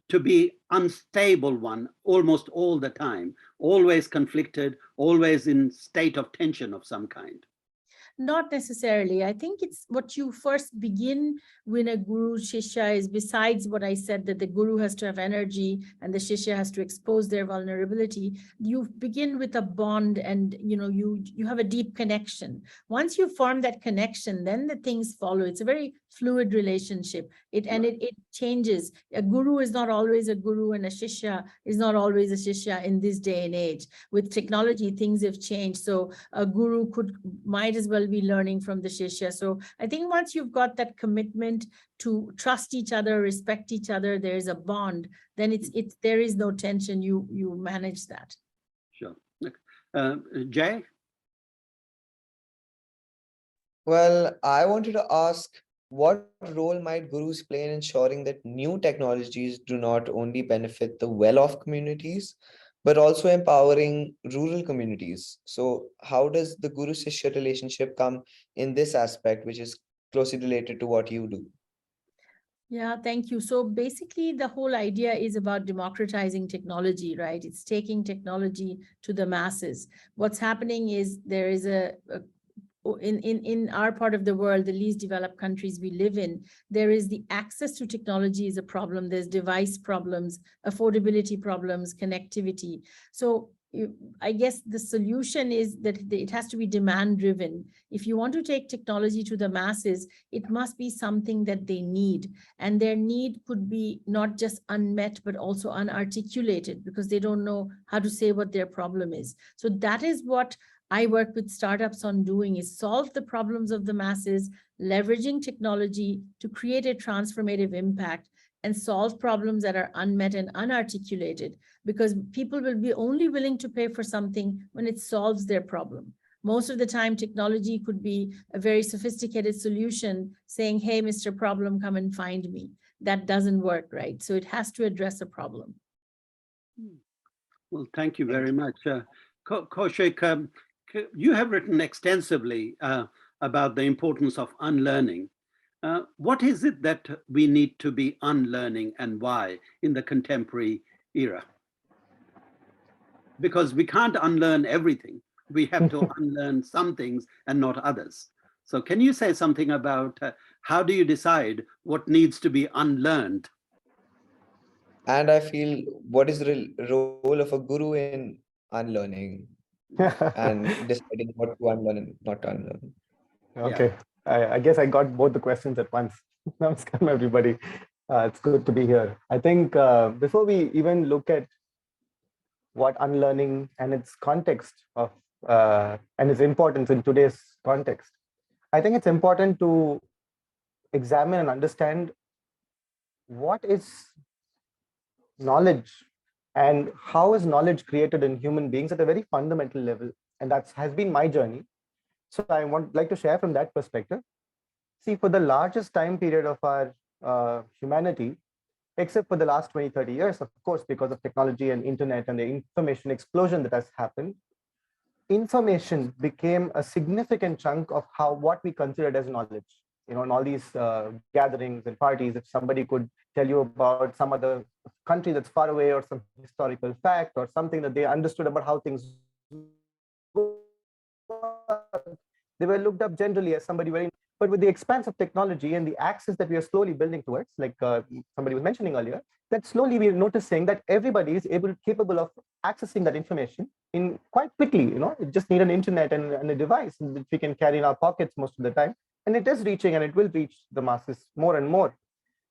to be unstable one almost all the time, always conflicted, always in state of tension of some kind? Not necessarily. I think it's what you first begin when a Guru Shishya is, besides what I said, that the Guru has to have energy and the Shishya has to expose their vulnerability. You begin with a bond, and you have a deep connection. Once you form that connection, then the things follow. It's a very fluid relationship. It changes. A Guru is not always a Guru, and a Shishya is not always a Shishya in this day and age. With technology, things have changed. So a Guru might as well be learning from the Shishya. So I think once you've got that commitment to trust each other, respect each other, there's a bond, then there is no tension. You manage that. Sure. Jay? Well, I wanted to ask, what role might gurus play in ensuring that new technologies do not only benefit the well-off communities, but also empowering rural communities? So how does the Guru-Shishya relationship come in this aspect, which is closely related to what you do? Yeah, thank you. So basically, the whole idea is about democratizing technology, right? It's taking technology to the masses. What's happening is there is in our part of the world, the least developed countries we live in, there is the access to technology is a problem. There's device problems, affordability problems, connectivity. So I guess the solution is that it has to be demand driven. If you want to take technology to the masses, it must be something that they need. And their need could be not just unmet, but also unarticulated, because they don't know how to say what their problem is. So that is what I work with startups on doing, is solve the problems of the masses, leveraging technology to create a transformative impact and solve problems that are unmet and unarticulated, because people will be only willing to pay for something when it solves their problem. Most of the time, technology could be a very sophisticated solution saying, hey, Mr. Problem, come and find me. That doesn't work, right? So it has to address a problem. Well, thank you very much. Kaushik, you have written extensively about the importance of unlearning. What is it that we need to be unlearning, and why in the contemporary era? Because we can't unlearn everything. We have to unlearn some things and not others. So can you say something about how do you decide what needs to be unlearned? And I feel, what is the role of a guru in unlearning and deciding what to unlearn and not to unlearn? Okay, I guess I got both the questions at once. Namaskar, everybody. It's good to be here. I think before we even look at what unlearning and its context of and its importance in today's context, I think it's important to examine and understand what is knowledge and how is knowledge created in human beings at a very fundamental level. And that has been my journey. So I like to share from that perspective. See, for the largest time period of our humanity, except for the last 20, 30 years, of course, because of technology and internet and the information explosion that has happened, information became a significant chunk of what we considered as knowledge. In all these gatherings and parties, if somebody could tell you about some other country that's far away, or some historical fact, or something that they understood about how things work, they were looked up generally as somebody very. But with the expanse of technology and the access that we are slowly building towards, like somebody was mentioning earlier, that slowly we are noticing that everybody is capable of accessing that information in quite quickly. You just need an internet and a device which we can carry in our pockets most of the time. And it is reaching, and it will reach the masses more and more.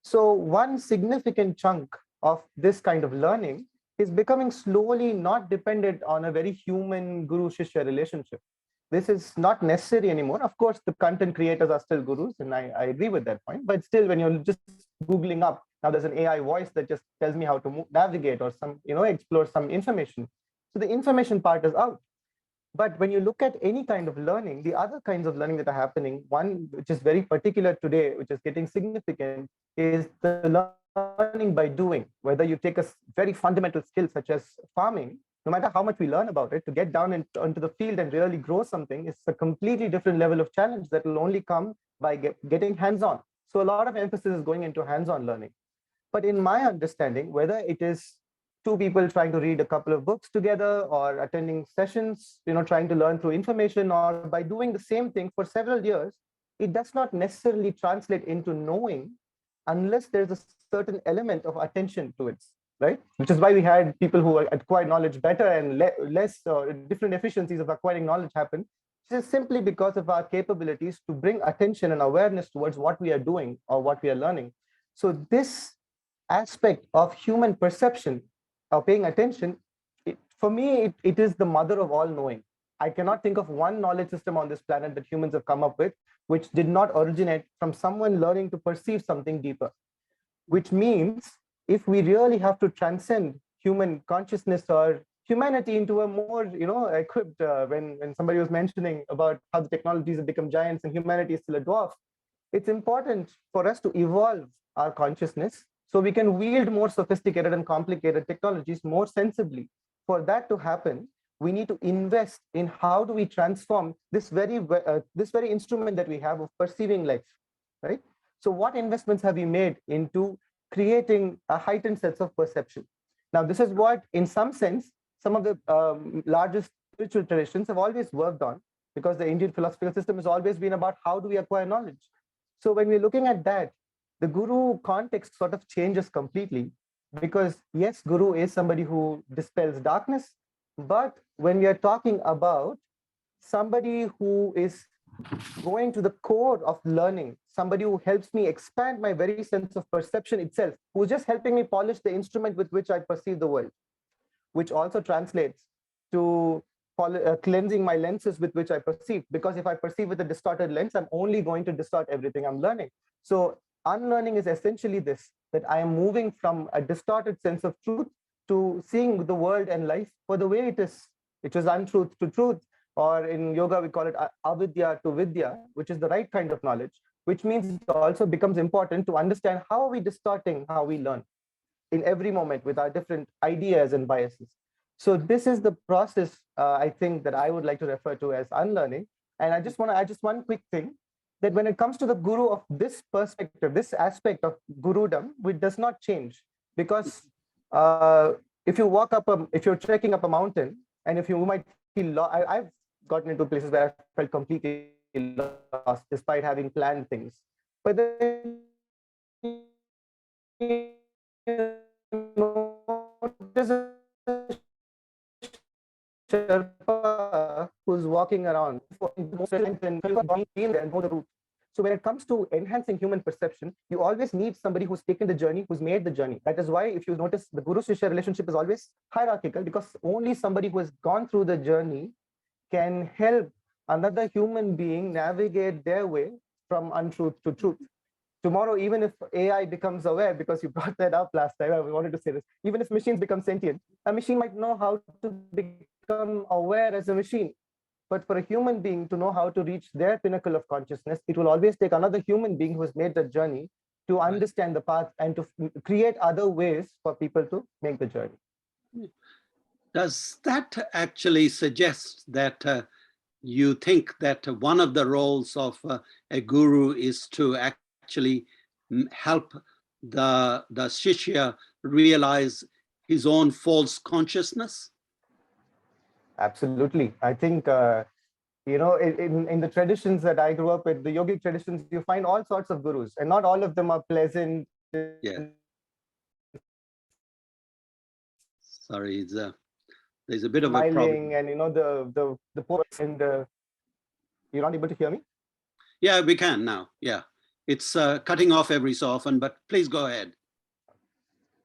So one significant chunk of this kind of learning is becoming slowly not dependent on a very human guru-shishya relationship. This is not necessary anymore. Of course, the content creators are still gurus, and I agree with that point. But still, when you're just Googling up, now there's an AI voice that just tells me how to navigate or explore some information. So the information part is out. But when you look at any kind of learning, the other kinds of learning that are happening, one which is very particular today, which is getting significant, is the learning by doing. Whether you take a very fundamental skill such as farming, no matter how much we learn about it, to get down into the field and really grow something is a completely different level of challenge that will only come by getting hands-on. So a lot of emphasis is going into hands-on learning. But in my understanding, whether it is two people trying to read a couple of books together, or attending sessions, trying to learn through information, or by doing the same thing for several years, it does not necessarily translate into knowing unless there's a certain element of attention to it, right? Which is why we had people who acquire knowledge better and less different efficiencies of acquiring knowledge happen. This is simply because of our capabilities to bring attention and awareness towards what we are doing or what we are learning. So this aspect of human perception, of paying attention, for me, it is the mother of all knowing. I cannot think of one knowledge system on this planet that humans have come up with which did not originate from someone learning to perceive something deeper. Which means if we really have to transcend human consciousness or humanity into a more, equipped, when somebody was mentioning about how the technologies have become giants and humanity is still a dwarf, it's important for us to evolve our consciousness so we can wield more sophisticated and complicated technologies more sensibly. For that to happen, we need to invest in how do we transform this very instrument that we have of perceiving life, right? So what investments have we made into creating a heightened sense of perception? Now, this is what, in some sense, some of the largest spiritual traditions have always worked on, because the Indian philosophical system has always been about how do we acquire knowledge. So when we're looking at that, the guru context sort of changes completely, because yes, guru is somebody who dispels darkness, but when we are talking about somebody who is going to the core of learning, somebody who helps me expand my very sense of perception itself, who's just helping me polish the instrument with which I perceive the world, which also translates to cleansing my lenses with which I perceive. Because if I perceive with a distorted lens, I'm only going to distort everything I'm learning. So unlearning is essentially this, that I am moving from a distorted sense of truth to seeing the world and life for the way it is, which is untruth to truth, or in yoga, we call it avidya to vidya, which is the right kind of knowledge, which means it also becomes important to understand how are we distorting how we learn in every moment with our different ideas and biases. So this is the process, I think, that I would like to refer to as unlearning. And I just want to add just one quick thing, that when it comes to the guru of this perspective, this aspect of gurudom, which does not change, because if you walk up, if you're trekking up a mountain, and if you might feel I've gotten into places where I felt completely lost despite having planned things. But then there's a Sherpa who's walking around and know the route. So when it comes to enhancing human perception, you always need somebody who's taken the journey, who's made the journey. That is why, if you notice, the Guru Shishya relationship is always hierarchical, because only somebody who has gone through the journey can help another human being navigate their way from untruth to truth. Tomorrow, even if AI becomes aware, because you brought that up last time, I wanted to say this, even if machines become sentient, a machine might know how to become aware as a machine. But for a human being to know how to reach their pinnacle of consciousness, it will always take another human being who has made the journey to understand the path and to create other ways for people to make the journey. Does that actually suggest that you think that one of the roles of a guru is to actually help the Shishya realize his own false consciousness? Absolutely. I think, in the traditions that I grew up with, the yogic traditions, you find all sorts of gurus, and not all of them are pleasant. Yeah. Sorry, there's a bit of a problem. And the poor, and you're not able to hear me? Yeah, we can now. Yeah, it's cutting off every so often, but please go ahead.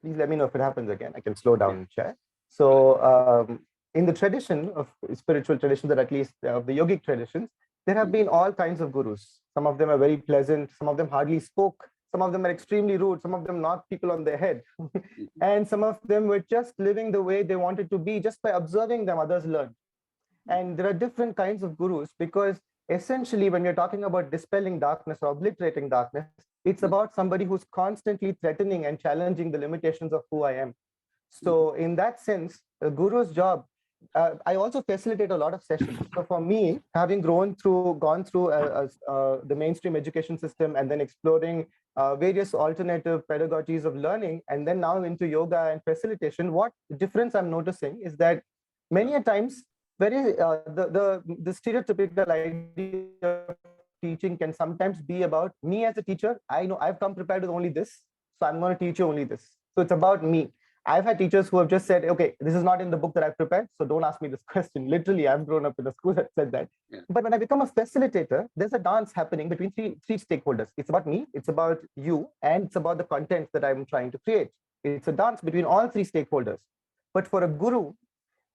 Please let me know if it happens again. I can slow down and share. So in the tradition of spiritual traditions, or at least of the yogic traditions, there have been all kinds of gurus. Some of them are very pleasant. Some of them hardly spoke. Some of them are extremely rude. Some of them knocked people on their head. And some of them were just living the way they wanted to be. Just by observing them, others learned. And there are different kinds of gurus, because essentially, when you're talking about dispelling darkness or obliterating darkness, it's about somebody who's constantly threatening and challenging the limitations of who I am. So in that sense, the guru's job I also facilitate a lot of sessions. So for me, having gone through the mainstream education system and then exploring various alternative pedagogies of learning, and then now into yoga and facilitation, what difference I'm noticing is that many a times, the stereotypical idea of teaching can sometimes be about me as a teacher. I know I've come prepared with only this, so I'm going to teach you only this. So it's about me. I've had teachers who have just said, okay, this is not in the book that I've prepared, so don't ask me this question. Literally, I've grown up in a school that said that. Yeah. But when I become a facilitator, there's a dance happening between three stakeholders. It's about me, it's about you, and it's about the content that I'm trying to create. It's a dance between all three stakeholders. But for a guru,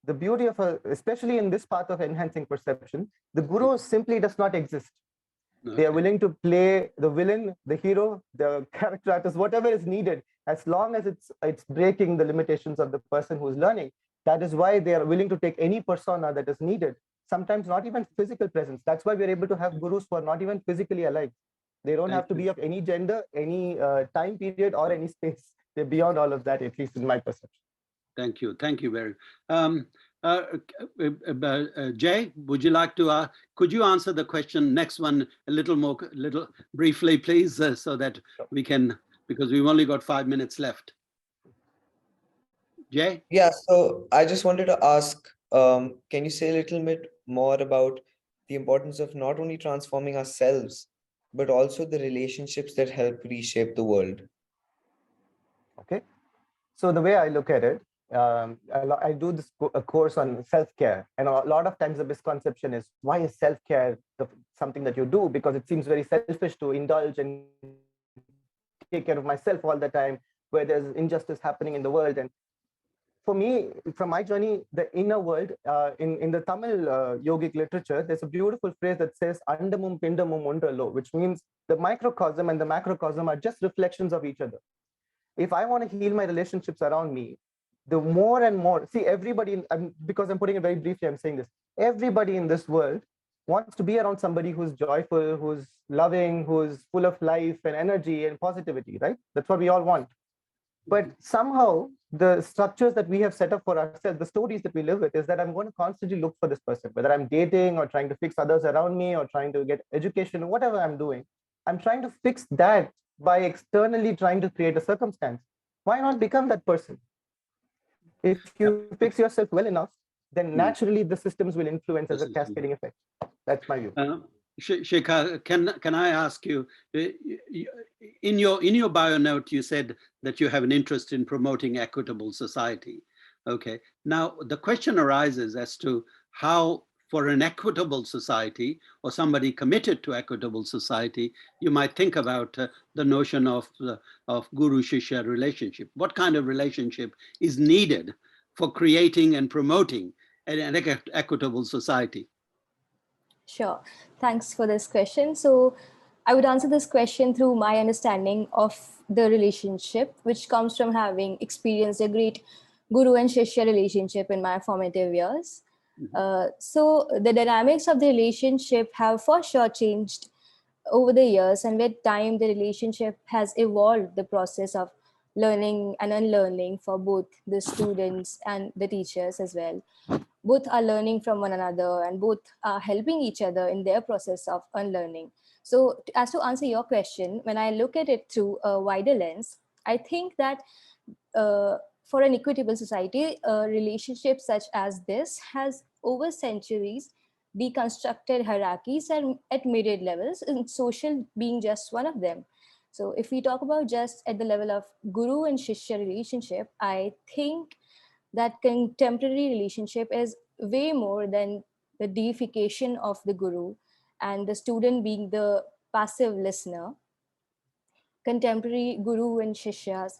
the beauty of especially in this path of enhancing perception, the guru simply does not exist. They are willing to play the villain, the hero, the character artist, whatever is needed, as long as it's breaking the limitations of the person who's learning. That is why they are willing to take any persona that is needed, sometimes not even physical presence. That's why we're able to have gurus who are not even physically alive. They don't have to be of any gender, any time period, or any space. They're beyond all of that, at least in my perception. Thank you. Thank you very Jay, would you like to, could you answer the question, next one, a little briefly, please, so that we can, because we've only got 5 minutes left. Jay? Yeah, so I just wanted to ask, can you say a little bit more about the importance of not only transforming ourselves, but also the relationships that help reshape the world? Okay. So the way I look at it, I do a course on self-care, and a lot of times the misconception is, why is self-care something that you do? Because it seems very selfish to indulge and take care of myself all the time, where there's injustice happening in the world. And for me, from my journey, the inner world, in the Tamil yogic literature, there's a beautiful phrase that says, Andamum Pindamum Undralo, which means the microcosm and the macrocosm are just reflections of each other. If I want to heal my relationships around me, the more and more, see, everybody, because I'm putting it very briefly, I'm saying this, everybody in this world wants to be around somebody who's joyful, who's loving, who's full of life and energy and positivity, right? That's what we all want. But somehow the structures that we have set up for ourselves, the stories that we live with, is that I'm going to constantly look for this person, whether I'm dating or trying to fix others around me or trying to get education or whatever I'm doing. I'm trying to fix that by externally trying to create a circumstance. Why not become that person? If you fix yourself well enough, then naturally the systems will influence as a cascading effect. That's my view. Shekhar, can I ask you, in your bio note, you said that you have an interest in promoting equitable society. Okay, now the question arises as to how, for an equitable society or somebody committed to equitable society, you might think about the notion of Guru Shishya relationship. What kind of relationship is needed for creating and promoting an equitable society? Sure. Thanks for this question. So I would answer this question through my understanding of the relationship, which comes from having experienced a great Guru and Shishya relationship in my formative years. So the dynamics of the relationship have for sure changed over the years, and with time, the relationship has evolved the process of learning and unlearning for both the students and the teachers as well. Both are learning from one another and both are helping each other in their process of unlearning. So as to answer your question, when I look at it through a wider lens, I think that for an equitable society, a relationship such as this has over centuries deconstructed hierarchies and at myriad levels, and social being just one of them. So if we talk about just at the level of Guru and Shishya relationship, I think that contemporary relationship is way more than the deification of the Guru and the student being the passive listener. Contemporary Guru and Shishyas,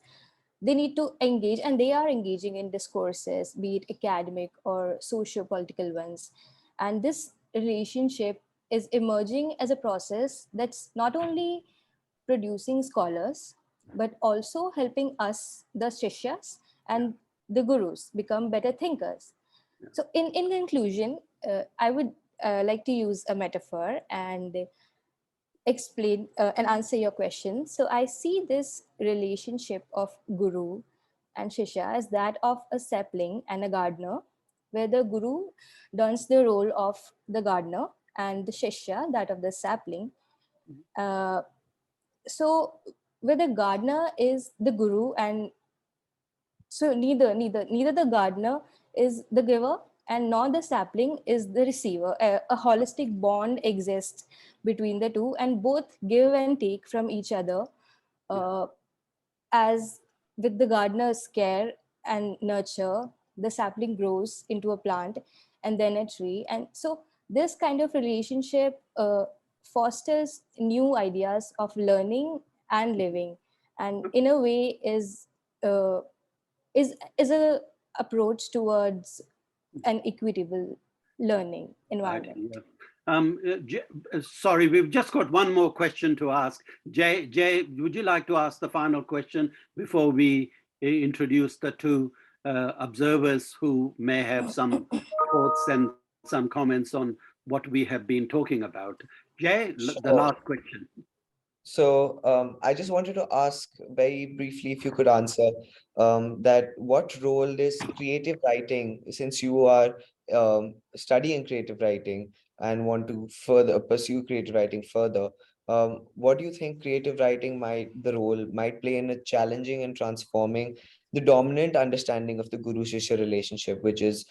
they need to engage, and they are engaging in discourses, be it academic or socio-political ones. And this relationship is emerging as a process that's not only producing scholars, but also helping us, the Shishyas, and the Gurus become better thinkers. So in conclusion, I would like to use a metaphor and explain and answer your question. So I see this relationship of Guru and Shishya as that of a sapling and a gardener, where the Guru learns the role of the gardener and the Shishya, that of the sapling. So where the gardener is the Guru, and so neither the gardener is the giver and nor the sapling is the receiver. A holistic bond exists between the two, and both give and take from each other. As with the gardener's care and nurture, the sapling grows into a plant and then a tree. And so this kind of relationship fosters new ideas of learning and living, and in a way is uh, a approach towards an equitable learning environment. Right, yeah. Sorry, we've just got one more question to ask. Jay, would you like to ask the final question before we introduce the two observers who may have some thoughts and some comments on what we have been talking about? Jay, the Sure. last question. So I just wanted to ask very briefly if you could answer that what role is creative writing, since you are studying creative writing and want to further pursue creative writing further, what do you think creative writing the role might play in a challenging and transforming the dominant understanding of the Guru Shishya relationship, which is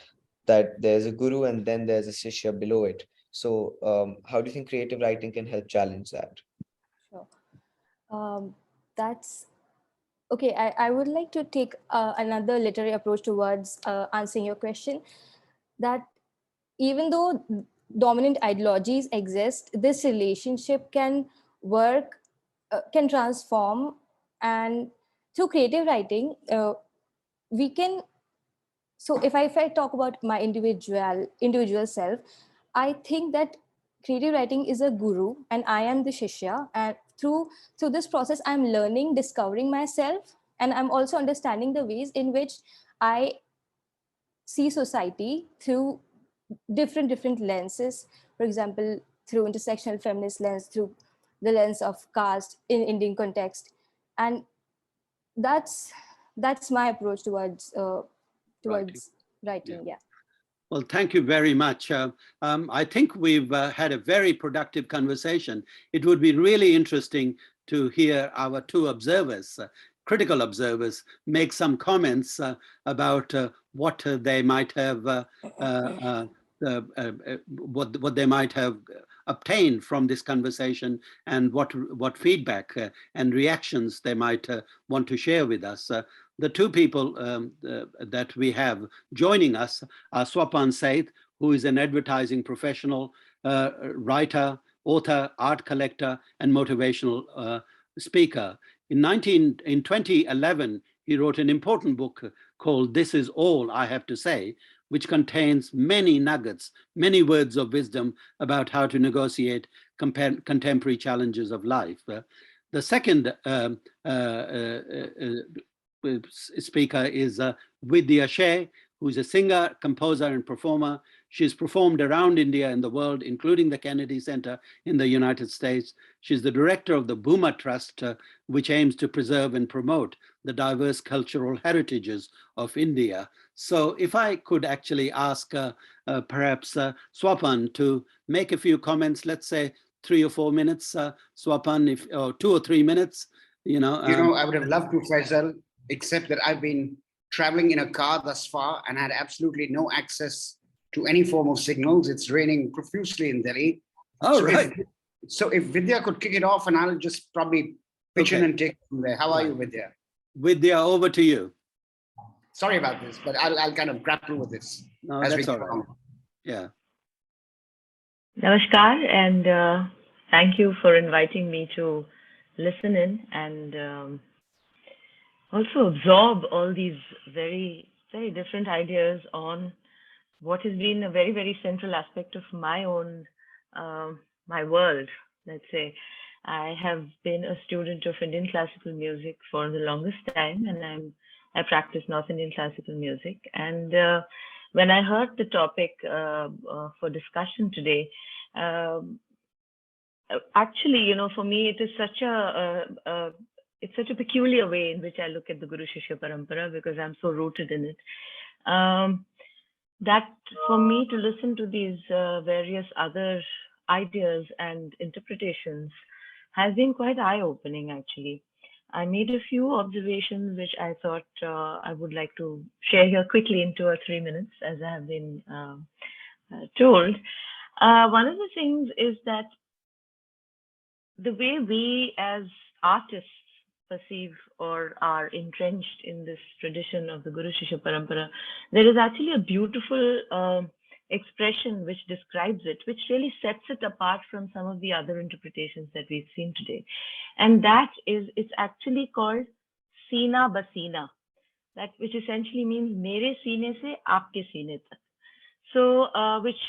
that there's a Guru and then there's a Shishya below it. So how do you think creative writing can help challenge that? Sure. That's okay. I would like to take another literary approach towards answering your question, that even though dominant ideologies exist, this relationship can work, can transform, and through creative writing, we can. So if I talk about my individual self, I think that creative writing is a guru and I am the Shishya, and through this process I'm learning, discovering myself, and I'm also understanding the ways in which I see society through different lenses. For example, through intersectional feminist lens, through the lens of caste in Indian context, and that's my approach towards writing. Yeah. Well, thank you very much. I think we've had a very productive conversation. It would be really interesting to hear our two observers, critical observers, make some comments about what they might have, what they might have obtained from this conversation, and what feedback and reactions they might want to share with us. The two people that we have joining us are Swapan Saith, who is an advertising professional, writer, author, art collector, and motivational speaker. In 2011, he wrote an important book called This Is All I Have to Say, which contains many nuggets, many words of wisdom about how to negotiate contemporary challenges of life. The second speaker is Vidya Shea, who's a singer, composer, and performer. She's performed around India and the world, including the Kennedy Center in the United States. She's the director of the Boomer Trust, which aims to preserve and promote the diverse cultural heritages of India. So if I could actually ask perhaps Swapan to make a few comments, let's say 3 or 4 minutes, Swapan, or 2 or 3 minutes, I would have loved to, Faisal, except that I've been traveling in a car thus far and had absolutely no access to any form of signals. It's raining profusely in Delhi. Oh, right. So if Vidya could kick it off, and I'll just probably pitch in and take it from there. How are you, Vidya? Vidya, over to you. Sorry about this, but I'll kind of grapple with this as we go on. Yeah. Namaskar, and thank you for inviting me to listen in and also absorb all these very, very different ideas on what has been a very, very central aspect of my own, my world, let's say. I have been a student of Indian classical music for the longest time, and I practice North Indian classical music. And when I heard the topic for discussion today, actually, for me, it is such a peculiar way in which I look at the Guru Shishya Parampara, because I'm so rooted in it. that for me to listen to these various other ideas and interpretations has been quite eye-opening, actually. I made a few observations which I thought I would like to share here quickly in 2 or 3 minutes, as I have been told. One of the things is that the way we as artists perceive or are entrenched in this tradition of the Guru Shishya Parampara, there is actually a beautiful expression which describes it, which really sets it apart from some of the other interpretations that we've seen today. And that is, it's actually called Sina Basina, that which essentially means Mere Sine se Aapke Sine tak. So, which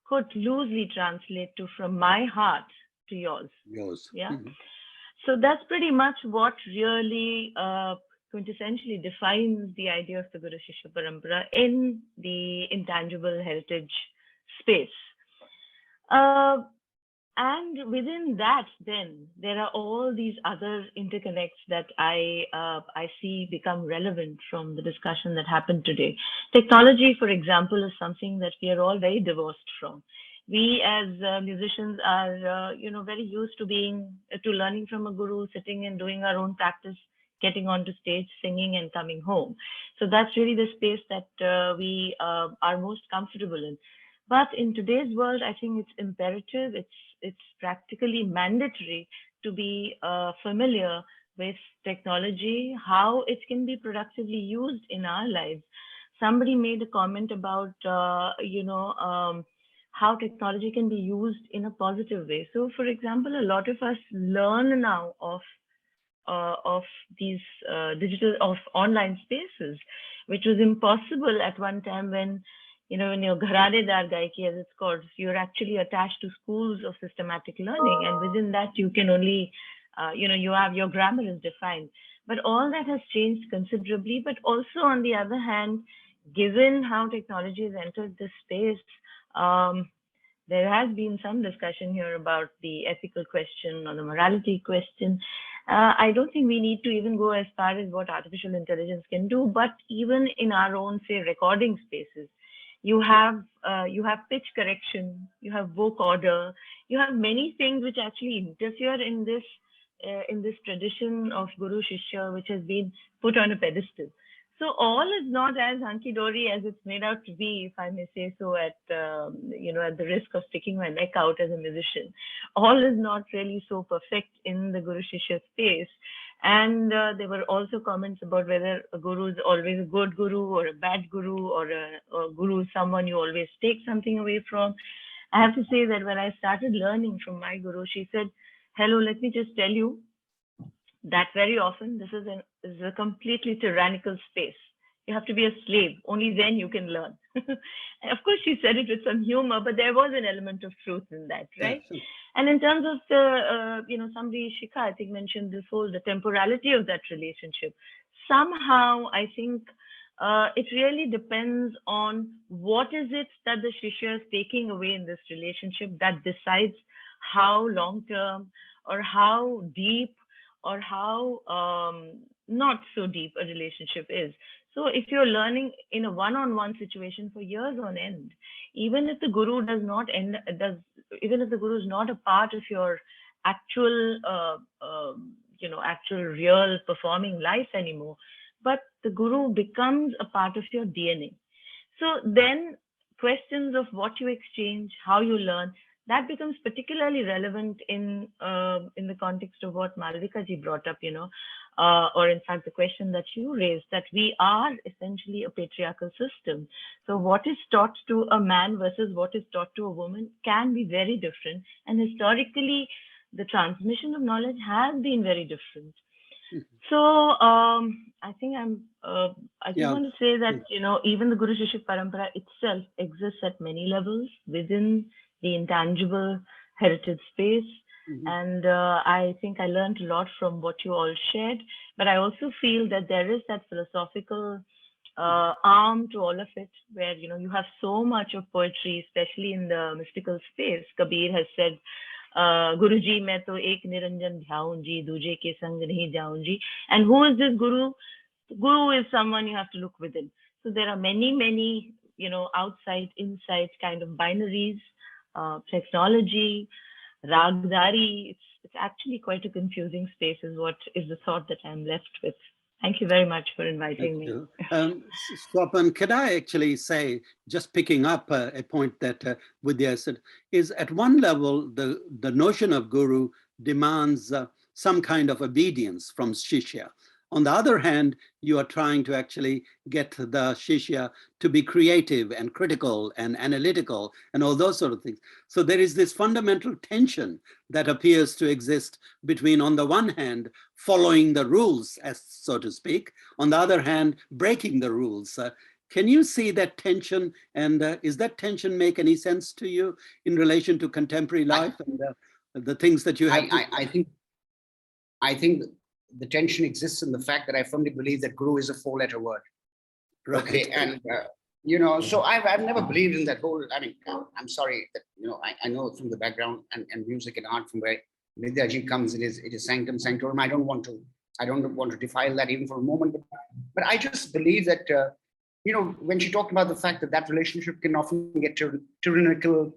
could loosely translate to from my heart to yours. Yeah. So that's pretty much what really quintessentially defines the idea of the Guru Shishya Parampara in the intangible heritage space. And within that, then there are all these other interconnects that I see become relevant from the discussion that happened today. Technology, for example, is something that we are all very divorced from. We as musicians are, very used to learning from a guru, sitting and doing our own practice, getting onto stage, singing and coming home. So that's really the space that we are most comfortable in. But in today's world, I think it's imperative, it's practically mandatory to be familiar with technology, how it can be productively used in our lives. Somebody made a comment about, how technology can be used in a positive way. So, for example, a lot of us learn now of these online spaces, which was impossible at one time when, when you're Gharadedar Gaiki, as it's called, you're actually attached to schools of systematic learning, and within that you can only, you have your grammar is defined. But all that has changed considerably. But also, on the other hand, given how technology has entered this space, there has been some discussion here about the ethical question or the morality question. I don't think we need to even go as far as what artificial intelligence can do, but even in our own, say, recording spaces, you have pitch correction, you have vocoder, you have many things which actually interfere in this tradition of Guru Shishya, which has been put on a pedestal. So all is not as hunky-dory as it's made out to be, if I may say so, at the risk of sticking my neck out as a musician. All is not really so perfect in the Guru Shishya space. And there were also comments about whether a guru is always a good guru or a bad guru, or a guru is someone you always take something away from. I have to say that when I started learning from my guru, she said, "Hello, let me just tell you that very often this is a completely tyrannical space. You have to be a slave. Only then you can learn." Of course, she said it with some humor, but there was an element of truth in that, right? Yeah. And in terms of the, somebody, Shikha, I think, mentioned the temporality of that relationship. Somehow, I think it really depends on what is it that the Shishya is taking away in this relationship that decides how long-term or how deep or how not so deep a relationship is. So if you're learning in a one-on-one situation for years on end, even if the guru even if the guru is not a part of your actual, actual real performing life anymore, but the guru becomes a part of your DNA. So then questions of what you exchange, how you learn, that becomes particularly relevant in the context of what Malavika ji brought up, or in fact the question that you raised, that we are essentially a patriarchal system. So what is taught to a man versus what is taught to a woman can be very different. And historically, the transmission of knowledge has been very different. So I think I just want to say that, even the Guru Shishya Parampara itself exists at many levels within the intangible heritage space. And I think I learned a lot from what you all shared, but I also feel that there is that philosophical arm to all of it, where, you have so much of poetry, especially in the mystical space. Kabir has said, Guruji, main to ek niranjan dhyaunji, duje ke sang nahi jaunji. And who is this Guru? Guru is someone you have to look within. So there are many, many, outside, inside kind of binaries, technology, ragdari. It's actually quite a confusing space is what is the thought that I'm left with. Thank you very much for inviting me. Swapan, could I actually say, just picking up a point that Vidya said, is at one level, the notion of guru demands some kind of obedience from Shishya. On the other hand, you are trying to actually get the Shishya to be creative and critical and analytical and all those sort of things. So there is this fundamental tension that appears to exist between, on the one hand, following the rules, as so to speak, on the other hand, breaking the rules. Can you see that tension? And is that tension make any sense to you in relation to contemporary life and the things that you have? I think the tension exists in the fact that I firmly believe that guru is a four-letter word. Right. Okay, and so I've never believed in that whole. I mean, I'm sorry that I know from the background and music and art from where Vidyaji comes. It is sanctum sanctorum. I don't want to defile that even for a moment. But I just believe that when she talked about the fact that relationship can often get tyrannical.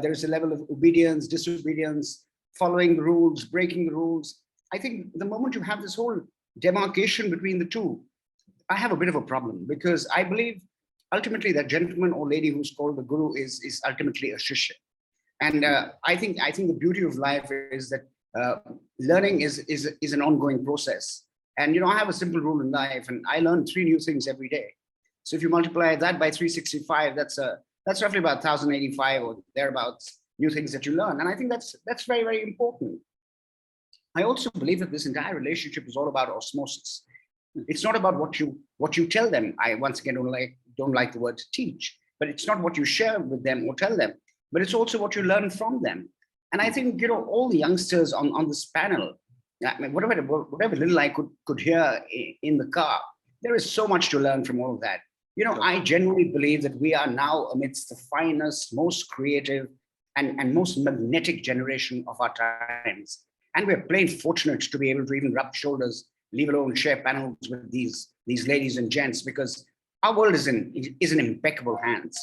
There is a level of obedience, disobedience, following the rules, breaking the rules. I think the moment you have this whole demarcation between the two, I have a bit of a problem, because I believe ultimately that gentleman or lady who's called the guru is ultimately a shishya. And I think the beauty of life is that learning is an ongoing process. And I have a simple rule in life, and I learn 3 new things every day. So if you multiply that by 365, that's roughly about 1085 or thereabouts new things that you learn. And I think that's very, very important. I also believe that this entire relationship is all about osmosis. It's not about what you tell them. I once again don't like the word teach, but it's not what you share with them or tell them, but it's also what you learn from them. And I think all the youngsters on this panel, I mean, whatever little I could hear in the car, there is so much to learn from all of that. I genuinely believe that we are now amidst the finest, most creative, and most magnetic generation of our times. And we're plain fortunate to be able to even rub shoulders, leave alone share panels with these ladies and gents, because our world is in impeccable hands.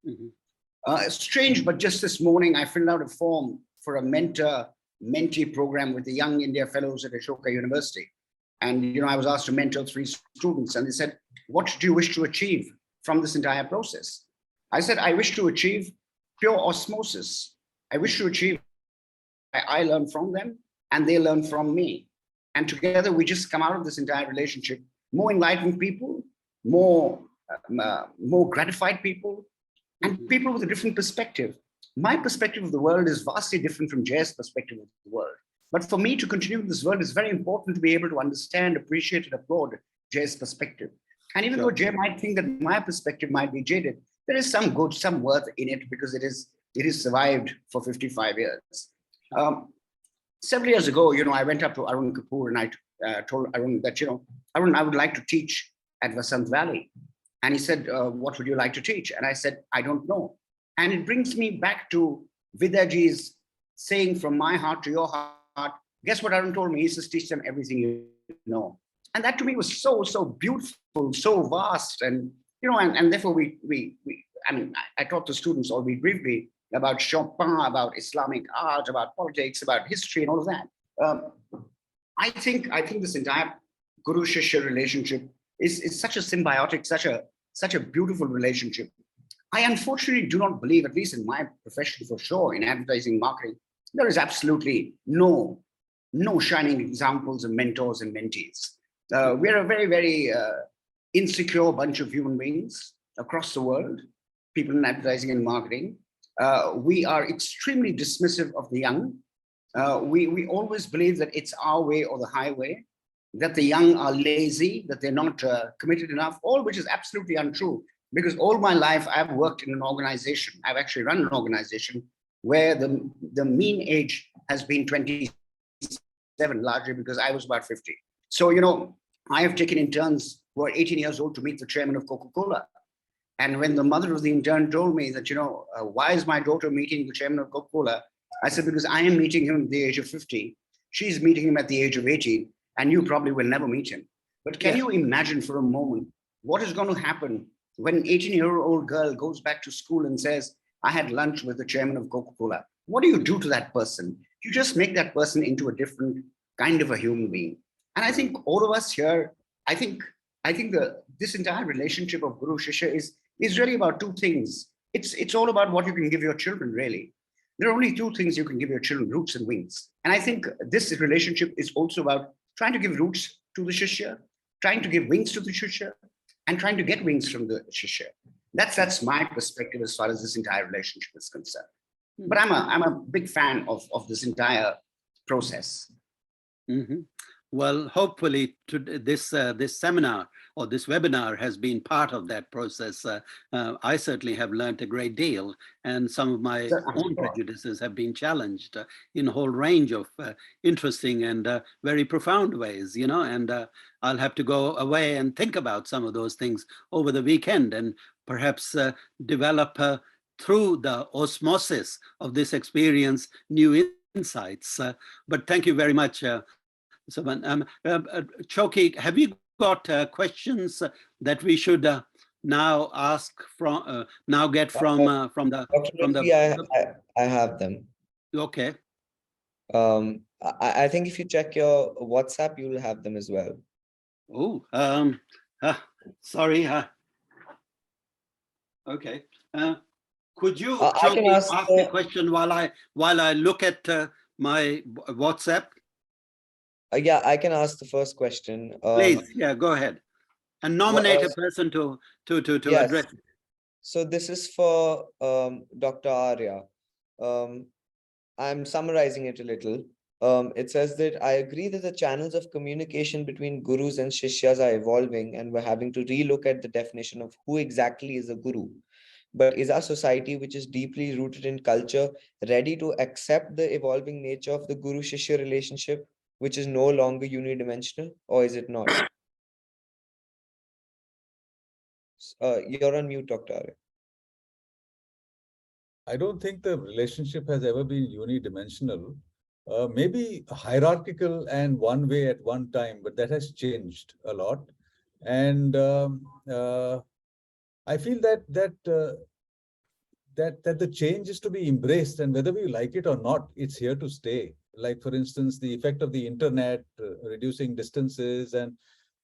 Mm-hmm. Strange, but just this morning I filled out a form for a mentor-mentee program with the Young India Fellows at Ashoka University. And I was asked to mentor 3 students, and they said, "What do you wish to achieve from this entire process?" I said, "I wish to achieve pure osmosis. I wish to achieve I learn from them and they learn from me. And together we just come out of this entire relationship more enlightened people, more gratified people, and people with a different perspective. My perspective of the world is vastly different from Jay's perspective of the world. But for me to continue in this world, it's very important to be able to understand, appreciate, and applaud Jay's perspective. And even though Jay might think that my perspective might be jaded, there is some good, some worth in it, because it is survived for 55 years. Several years ago, I went up to Arun Kapoor and I told Arun that, Arun, I would like to teach at Vasant Valley. And he said, what would you like to teach? And I said, I don't know. And it brings me back to Vidyaji's saying, from my heart to your heart. Guess what Arun told me? He says, teach them everything you know. And that to me was so beautiful, so vast. And, and therefore I taught the students, albeit briefly, about Chopin, about Islamic art, about politics, about history, and all of that. I think this entire Guru Shishya relationship is such a symbiotic, such a beautiful relationship. I unfortunately do not believe, at least in my profession for sure, in advertising marketing, there is absolutely no shining examples of mentors and mentees. We're a very, very insecure bunch of human beings across the world, people in advertising and marketing. We are extremely dismissive of the young. We always believe that it's our way or the highway, that the young are lazy, that they're not committed enough, all which is absolutely untrue. Because all my life I've worked in an organization. I've actually run an organization where the mean age has been 27, largely because I was about 50. So, I have taken interns who are 18 years old to meet the chairman of Coca-Cola. And when the mother of the intern told me that, why is my daughter meeting the chairman of Coca-Cola? I said, because I am meeting him at the age of 50. She's meeting him at the age of 80, and you probably will never meet him. But can you imagine for a moment what is going to happen When an 18-year-old girl goes back to school and says, I had lunch with the chairman of Coca-Cola, what do you do to that person? You just make that person into a different kind of a human being. And I think all of us here, I think this entire relationship of Guru Shishya is really about two things. It's all about what you can give your children, really. There are only two things you can give your children, roots and wings. And I think this relationship is also about trying to give roots to the Shishya, trying to give wings to the Shishya, and trying to get wings from the Shishya. That's my perspective as far as this entire relationship is concerned. But I'm a big fan of this entire process. Mm-hmm. Well, hopefully this seminar or this webinar has been part of that process. I certainly have learned a great deal, and some of my own prejudices have been challenged in a whole range of interesting and very profound ways, you know, and I'll have to go away and think about some of those things over the weekend and perhaps develop through the osmosis of this experience new insights. But thank you very much. So, Choki, have you got questions that we should now ask from, get from the? I have them. Okay. I think if you check your WhatsApp, you will have them as well. Oh, sorry. Okay. Could you Choki, ask the question while I look at my WhatsApp? Yeah, I can ask the first question. Please, yeah, go ahead. And nominate a person to yes. address it. So this is for Dr. Arya. I'm summarizing it a little. It says that I agree that the channels of communication between gurus and shishyas are evolving, and we're having to relook at the definition of who exactly is a guru. But is our society, which is deeply rooted in culture, ready to accept the evolving nature of the guru-shishya relationship, which is no longer unidimensional, or is it not? You're on mute, Dr. Arya. I don't think the relationship has ever been unidimensional. Maybe hierarchical and one way at one time, but that has changed a lot. And I feel that the change is to be embraced, and whether we like it or not, it's here to stay. Like, for instance, the effect of the internet, reducing distances. And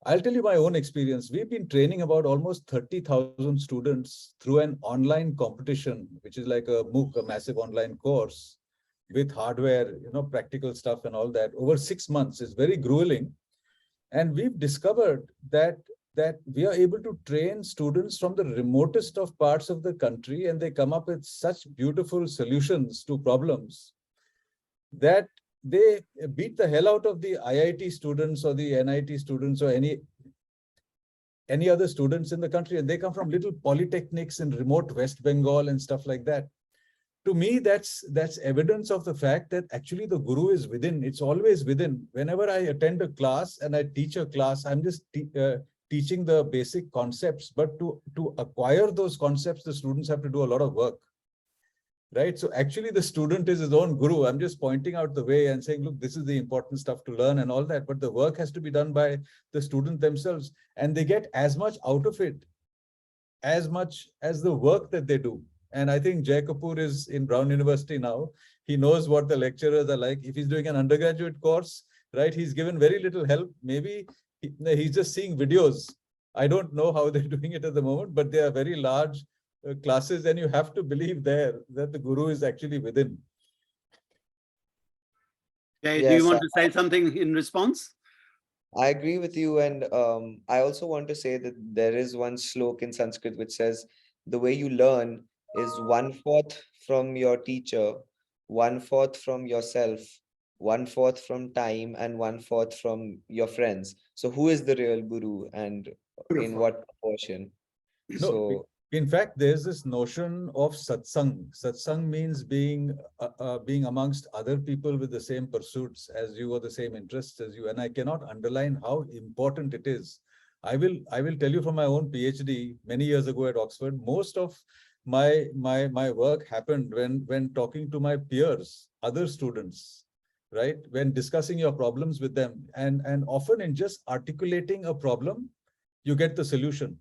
I'll tell you my own experience. We've been training about almost 30,000 students through an online competition, which is like a MOOC, a massive online course with hardware, you know, practical stuff and all that over 6 months. It's very grueling. And we've discovered that we are able to train students from the remotest of parts of the country, and they come up with such beautiful solutions to problems that they beat the hell out of the IIT students or the NIT students or any other students in the country. And they come from little polytechnics in remote West Bengal and stuff like that. To me, that's evidence of the fact that actually the guru is within. It's always within. Whenever I attend a class and I teach a class, I'm just teaching the basic concepts. But to acquire those concepts, the students have to do a lot of work. Right? So actually the student is his own guru. I'm just pointing out the way and saying, look, this is the important stuff to learn and all that. But the work has to be done by the student themselves. And they get as much out of it, as much as the work that they do. And I think Jay Kapoor is in Brown University now. He knows what the lecturers are like. If he's doing an undergraduate course, right, he's given very little help. Maybe he's just seeing videos. I don't know how they're doing it at the moment, but they are very large classes, and you have to believe there that the guru is actually within. Jay, do you want to say something in response? I agree with you. And I also want to say that there is one slok in Sanskrit which says, the way you learn is 1/4 from your teacher, 1/4 from yourself, 1/4 from time, and 1/4 from your friends. So who is the real guru and in what proportion? No, so in fact, there's this notion of satsang. Satsang means being amongst other people with the same pursuits as you or the same interests as you. And I cannot underline how important it is. I will tell you from my own PhD many years ago at Oxford, most of my work happened when talking to my peers, other students, right? When discussing your problems with them, and often in just articulating a problem, you get the solution.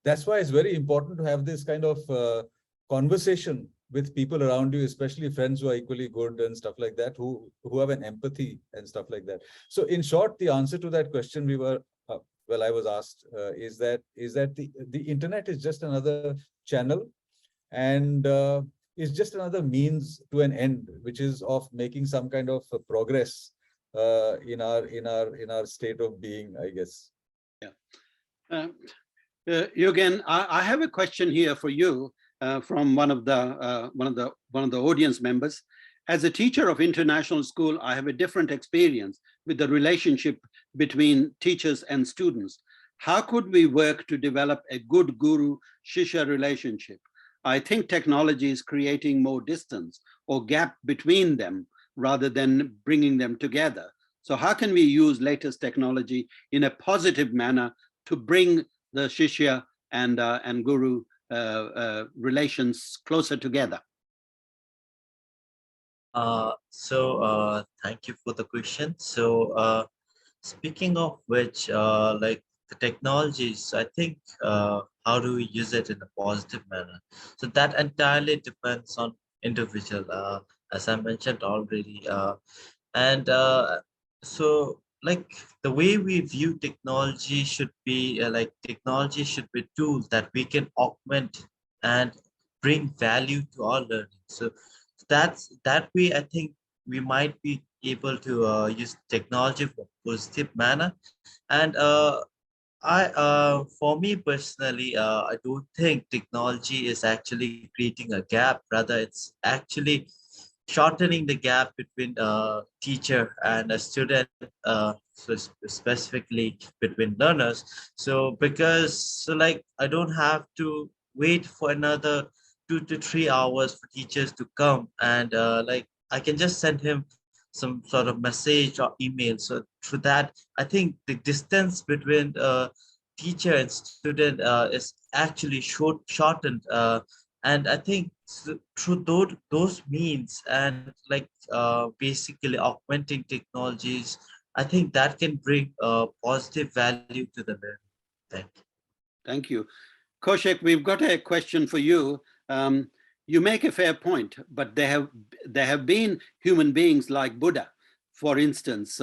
that's why it's very important to have this kind of conversation with people around you, especially friends who are equally good and stuff like that, who have an empathy and stuff like that. So in short, the answer to that question I was asked is that the internet is just another channel, and is just another means to an end, which is of making some kind of progress in our state of being, I guess. Yeah. Eugen, I have a question here for you from one of the audience members. As a teacher of international school, I have a different experience with the relationship between teachers and students. How could we work to develop a good guru-shishya relationship? I think technology is creating more distance or gap between them rather than bringing them together. So how can we use latest technology in a positive manner to bring the Shishya and Guru relations closer together? Thank you for the question. So speaking of which, like the technologies, I think how do we use it in a positive manner? So that entirely depends on individual, as I mentioned already. And so like the way we view technology should be like technology should be tools that we can augment and bring value to our learning. So that way I think we might be able to use technology for positive manner. And for me personally, I don't think technology is actually creating a gap. Rather, it's actually shortening the gap between a teacher and a student, specifically between learners. So like I don't have to wait for another 2 to 3 hours for teachers to come, and like I can just send him some sort of message or email. So through that, I think the distance between teacher and student is actually shortened, and I think through those means and like basically augmenting technologies, I think that can bring positive value to the learning. Thank you. Thank you. Kaushik, we've got a question for you. You make a fair point, but there have been human beings like Buddha, for instance,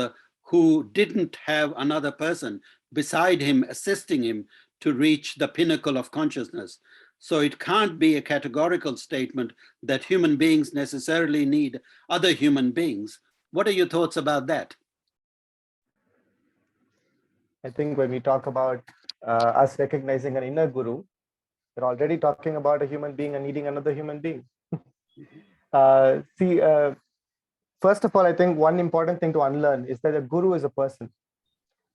who didn't have another person beside him assisting him to reach the pinnacle of consciousness. So it can't be a categorical statement that human beings necessarily need other human beings. What are your thoughts about that? I think when we talk about us recognizing an inner guru, we're already talking about a human being and needing another human being. First of all, I think one important thing to unlearn is that a guru is a person.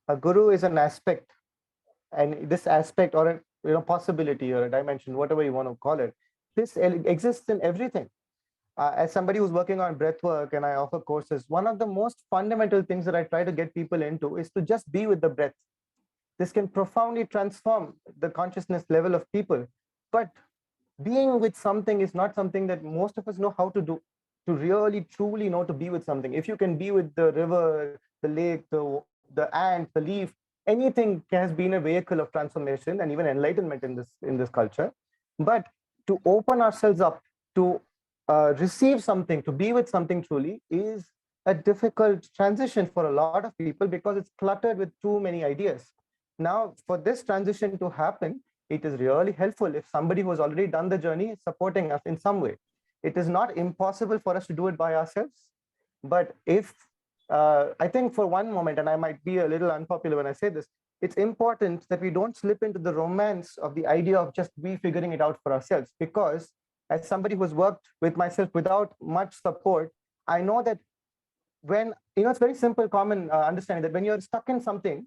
A guru is an aspect, and this aspect or a possibility or a dimension, whatever you want to call it, this exists in everything. As somebody who's working on breath work and I offer courses, one of the most fundamental things that I try to get people into is to just be with the breath. This can profoundly transform the consciousness level of people. But being with something is not something that most of us know how to do, to really truly know to be with something. If you can be with the river, the lake, the ant, the leaf, anything has been a vehicle of transformation and even enlightenment in this culture. But to open ourselves up to receive something, to be with something truly, is a difficult transition for a lot of people because it's cluttered with too many ideas. Now, for this transition to happen, it is really helpful if somebody who has already done the journey is supporting us in some way. It is not impossible for us to do it by ourselves. But if, I think for one moment, and I might be a little unpopular when I say this, it's important that we don't slip into the romance of the idea of just we figuring it out for ourselves. Because as somebody who's worked with myself without much support, I know that when, it's very simple, common understanding that when you're stuck in something,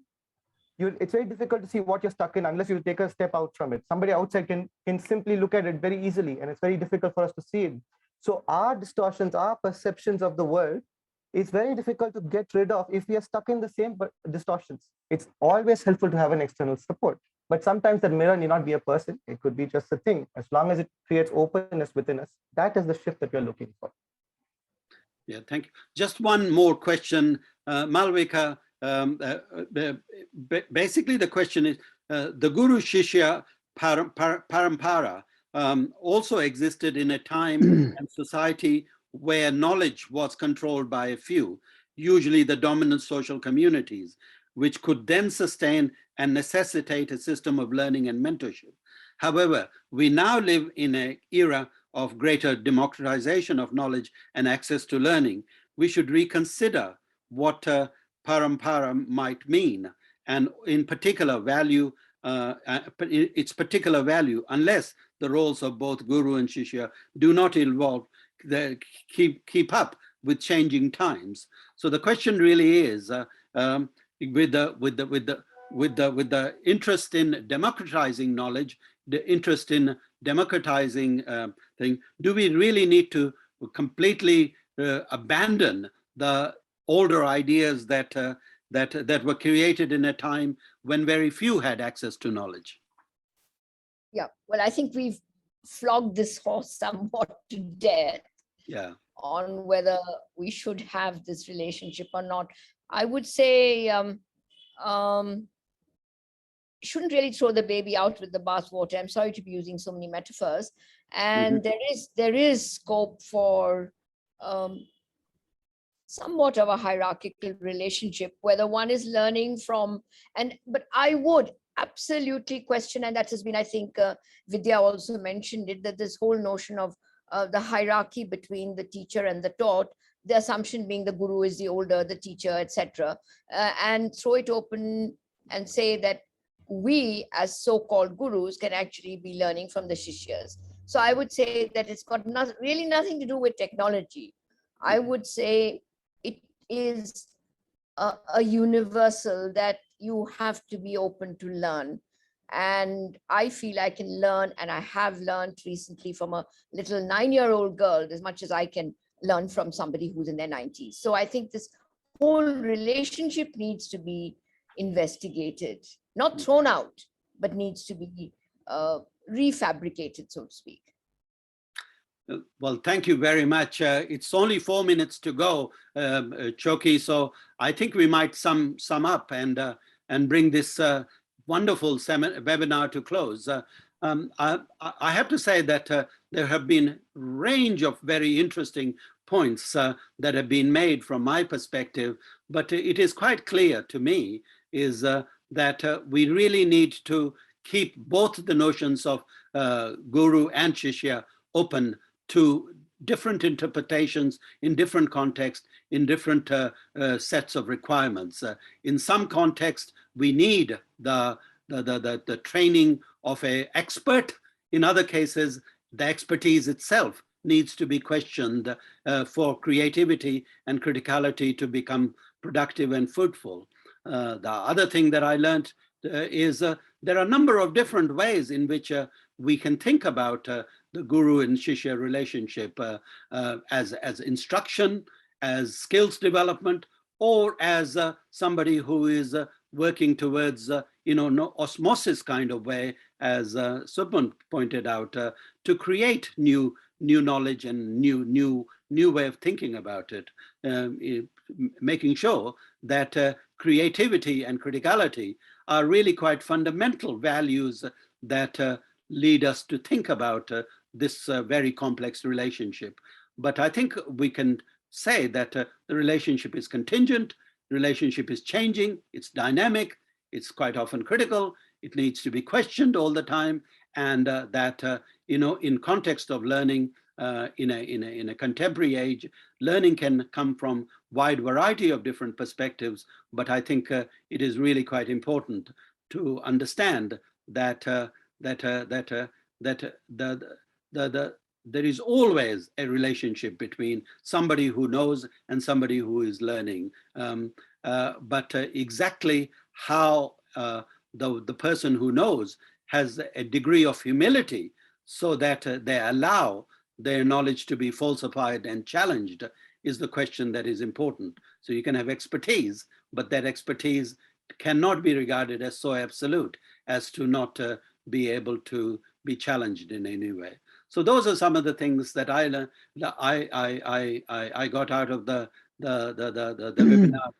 it's very difficult to see what you're stuck in unless you take a step out from it. Somebody outside can simply look at it very easily, and it's very difficult for us to see it. So our distortions, our perceptions of the world, is very difficult to get rid of if we are stuck in the same distortions. It's always helpful to have an external support. But sometimes that mirror need not be a person. It could be just a thing. As long as it creates openness within us, that is the shift that we're looking for. Yeah, thank you. Just one more question, Malvika. Basically, the question is, The Guru Shishya Parampara also existed in a time and society where knowledge was controlled by a few, usually the dominant social communities, which could then sustain and necessitate a system of learning and mentorship. However, we now live in an era of greater democratization of knowledge and access to learning. We should reconsider what parampara might mean, and in particular value, its particular value, unless the roles of both Guru and Shishya do not evolve, keep up with changing times. So the question really is, with the interest in democratizing knowledge, the interest in democratizing thing, do we really need to completely abandon the older ideas that were created in a time when very few had access to knowledge? Yeah, well, I think we've flogged this horse somewhat to death. Yeah. On whether we should have this relationship or not. I would say shouldn't really throw the baby out with the bathwater. I'm sorry to be using so many metaphors. And there is scope for somewhat of a hierarchical relationship, whether one is learning from, but I would absolutely question, and that has been, I think, Vidya also mentioned it, that this whole notion of the hierarchy between the teacher and the taught, the assumption being the guru is the older, the teacher, etc., and throw it open and say that we as so-called gurus can actually be learning from the shishyas. So I would say that it's got really nothing to do with technology. I would say it is a universal that you have to be open to learn. And I feel I can learn, and I have learned recently from a little 9-year-old girl as much as I can learn from somebody who's in their 90s. So I think this whole relationship needs to be investigated, not thrown out, but needs to be refabricated, so to speak. Well, thank you very much. It's only 4 minutes to go, Choki, so I think we might sum up and bring this wonderful webinar to close. I have to say that there have been a range of very interesting points that have been made from my perspective, but it is quite clear to me is that we really need to keep both the notions of Guru and Shishya open to different interpretations in different contexts, in different sets of requirements. In some contexts, we need the training of an expert. In other cases, the expertise itself needs to be questioned for creativity and criticality to become productive and fruitful. The other thing that I learned is there are a number of different ways in which we can think about the Guru and Shishya relationship as instruction, as skills development, or as somebody who is working towards, no osmosis kind of way, as Subman pointed out, to create new knowledge and new way of thinking about it, making sure that creativity and criticality are really quite fundamental values that lead us to think about this very complex relationship. But I think we can say that the relationship is contingent, the relationship is changing, it's dynamic, it's quite often critical, it needs to be questioned all the time, and that in context of learning in a contemporary age, learning can come from wide variety of different perspectives. But I think it is really quite important to understand that there is always a relationship between somebody who knows and somebody who is learning. But exactly how the person who knows has a degree of humility so that they allow their knowledge to be falsified and challenged is the question that is important. So you can have expertise, but that expertise cannot be regarded as so absolute as to not be able to be challenged in any way. So those are some of the things that I learned, I got out of the webinar.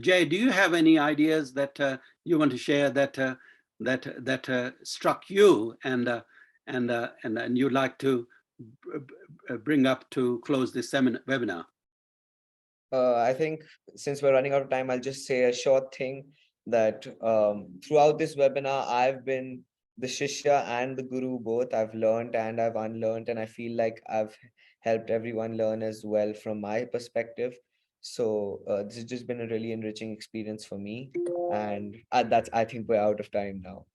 Jay, do you have any ideas that you want to share that that struck you and you'd like to bring up to close this webinar? I think since we're running out of time, I'll just say a short thing that throughout this webinar, I've been the Shishya and the Guru both. I've learned and I've unlearned, and I feel like I've helped everyone learn as well from my perspective. So this has just been a really enriching experience for me. And I think we're out of time now.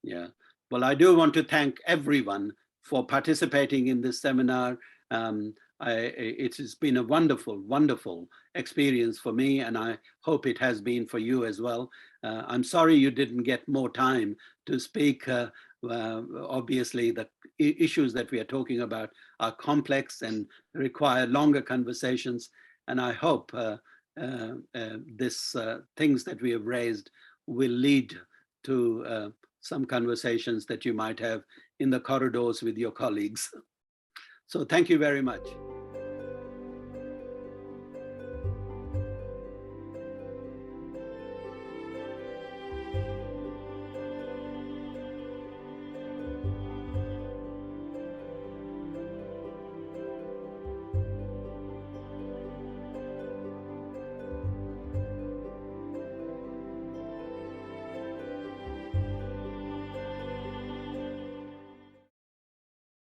Yeah, well, I do want to thank everyone for participating in this seminar. It has been a wonderful, wonderful experience for me, and I hope it has been for you as well. I'm sorry you didn't get more time to speak. Obviously, the issues that we are talking about are complex and require longer conversations, and I hope things that we have raised will lead to some conversations that you might have in the corridors with your colleagues. So thank you very much.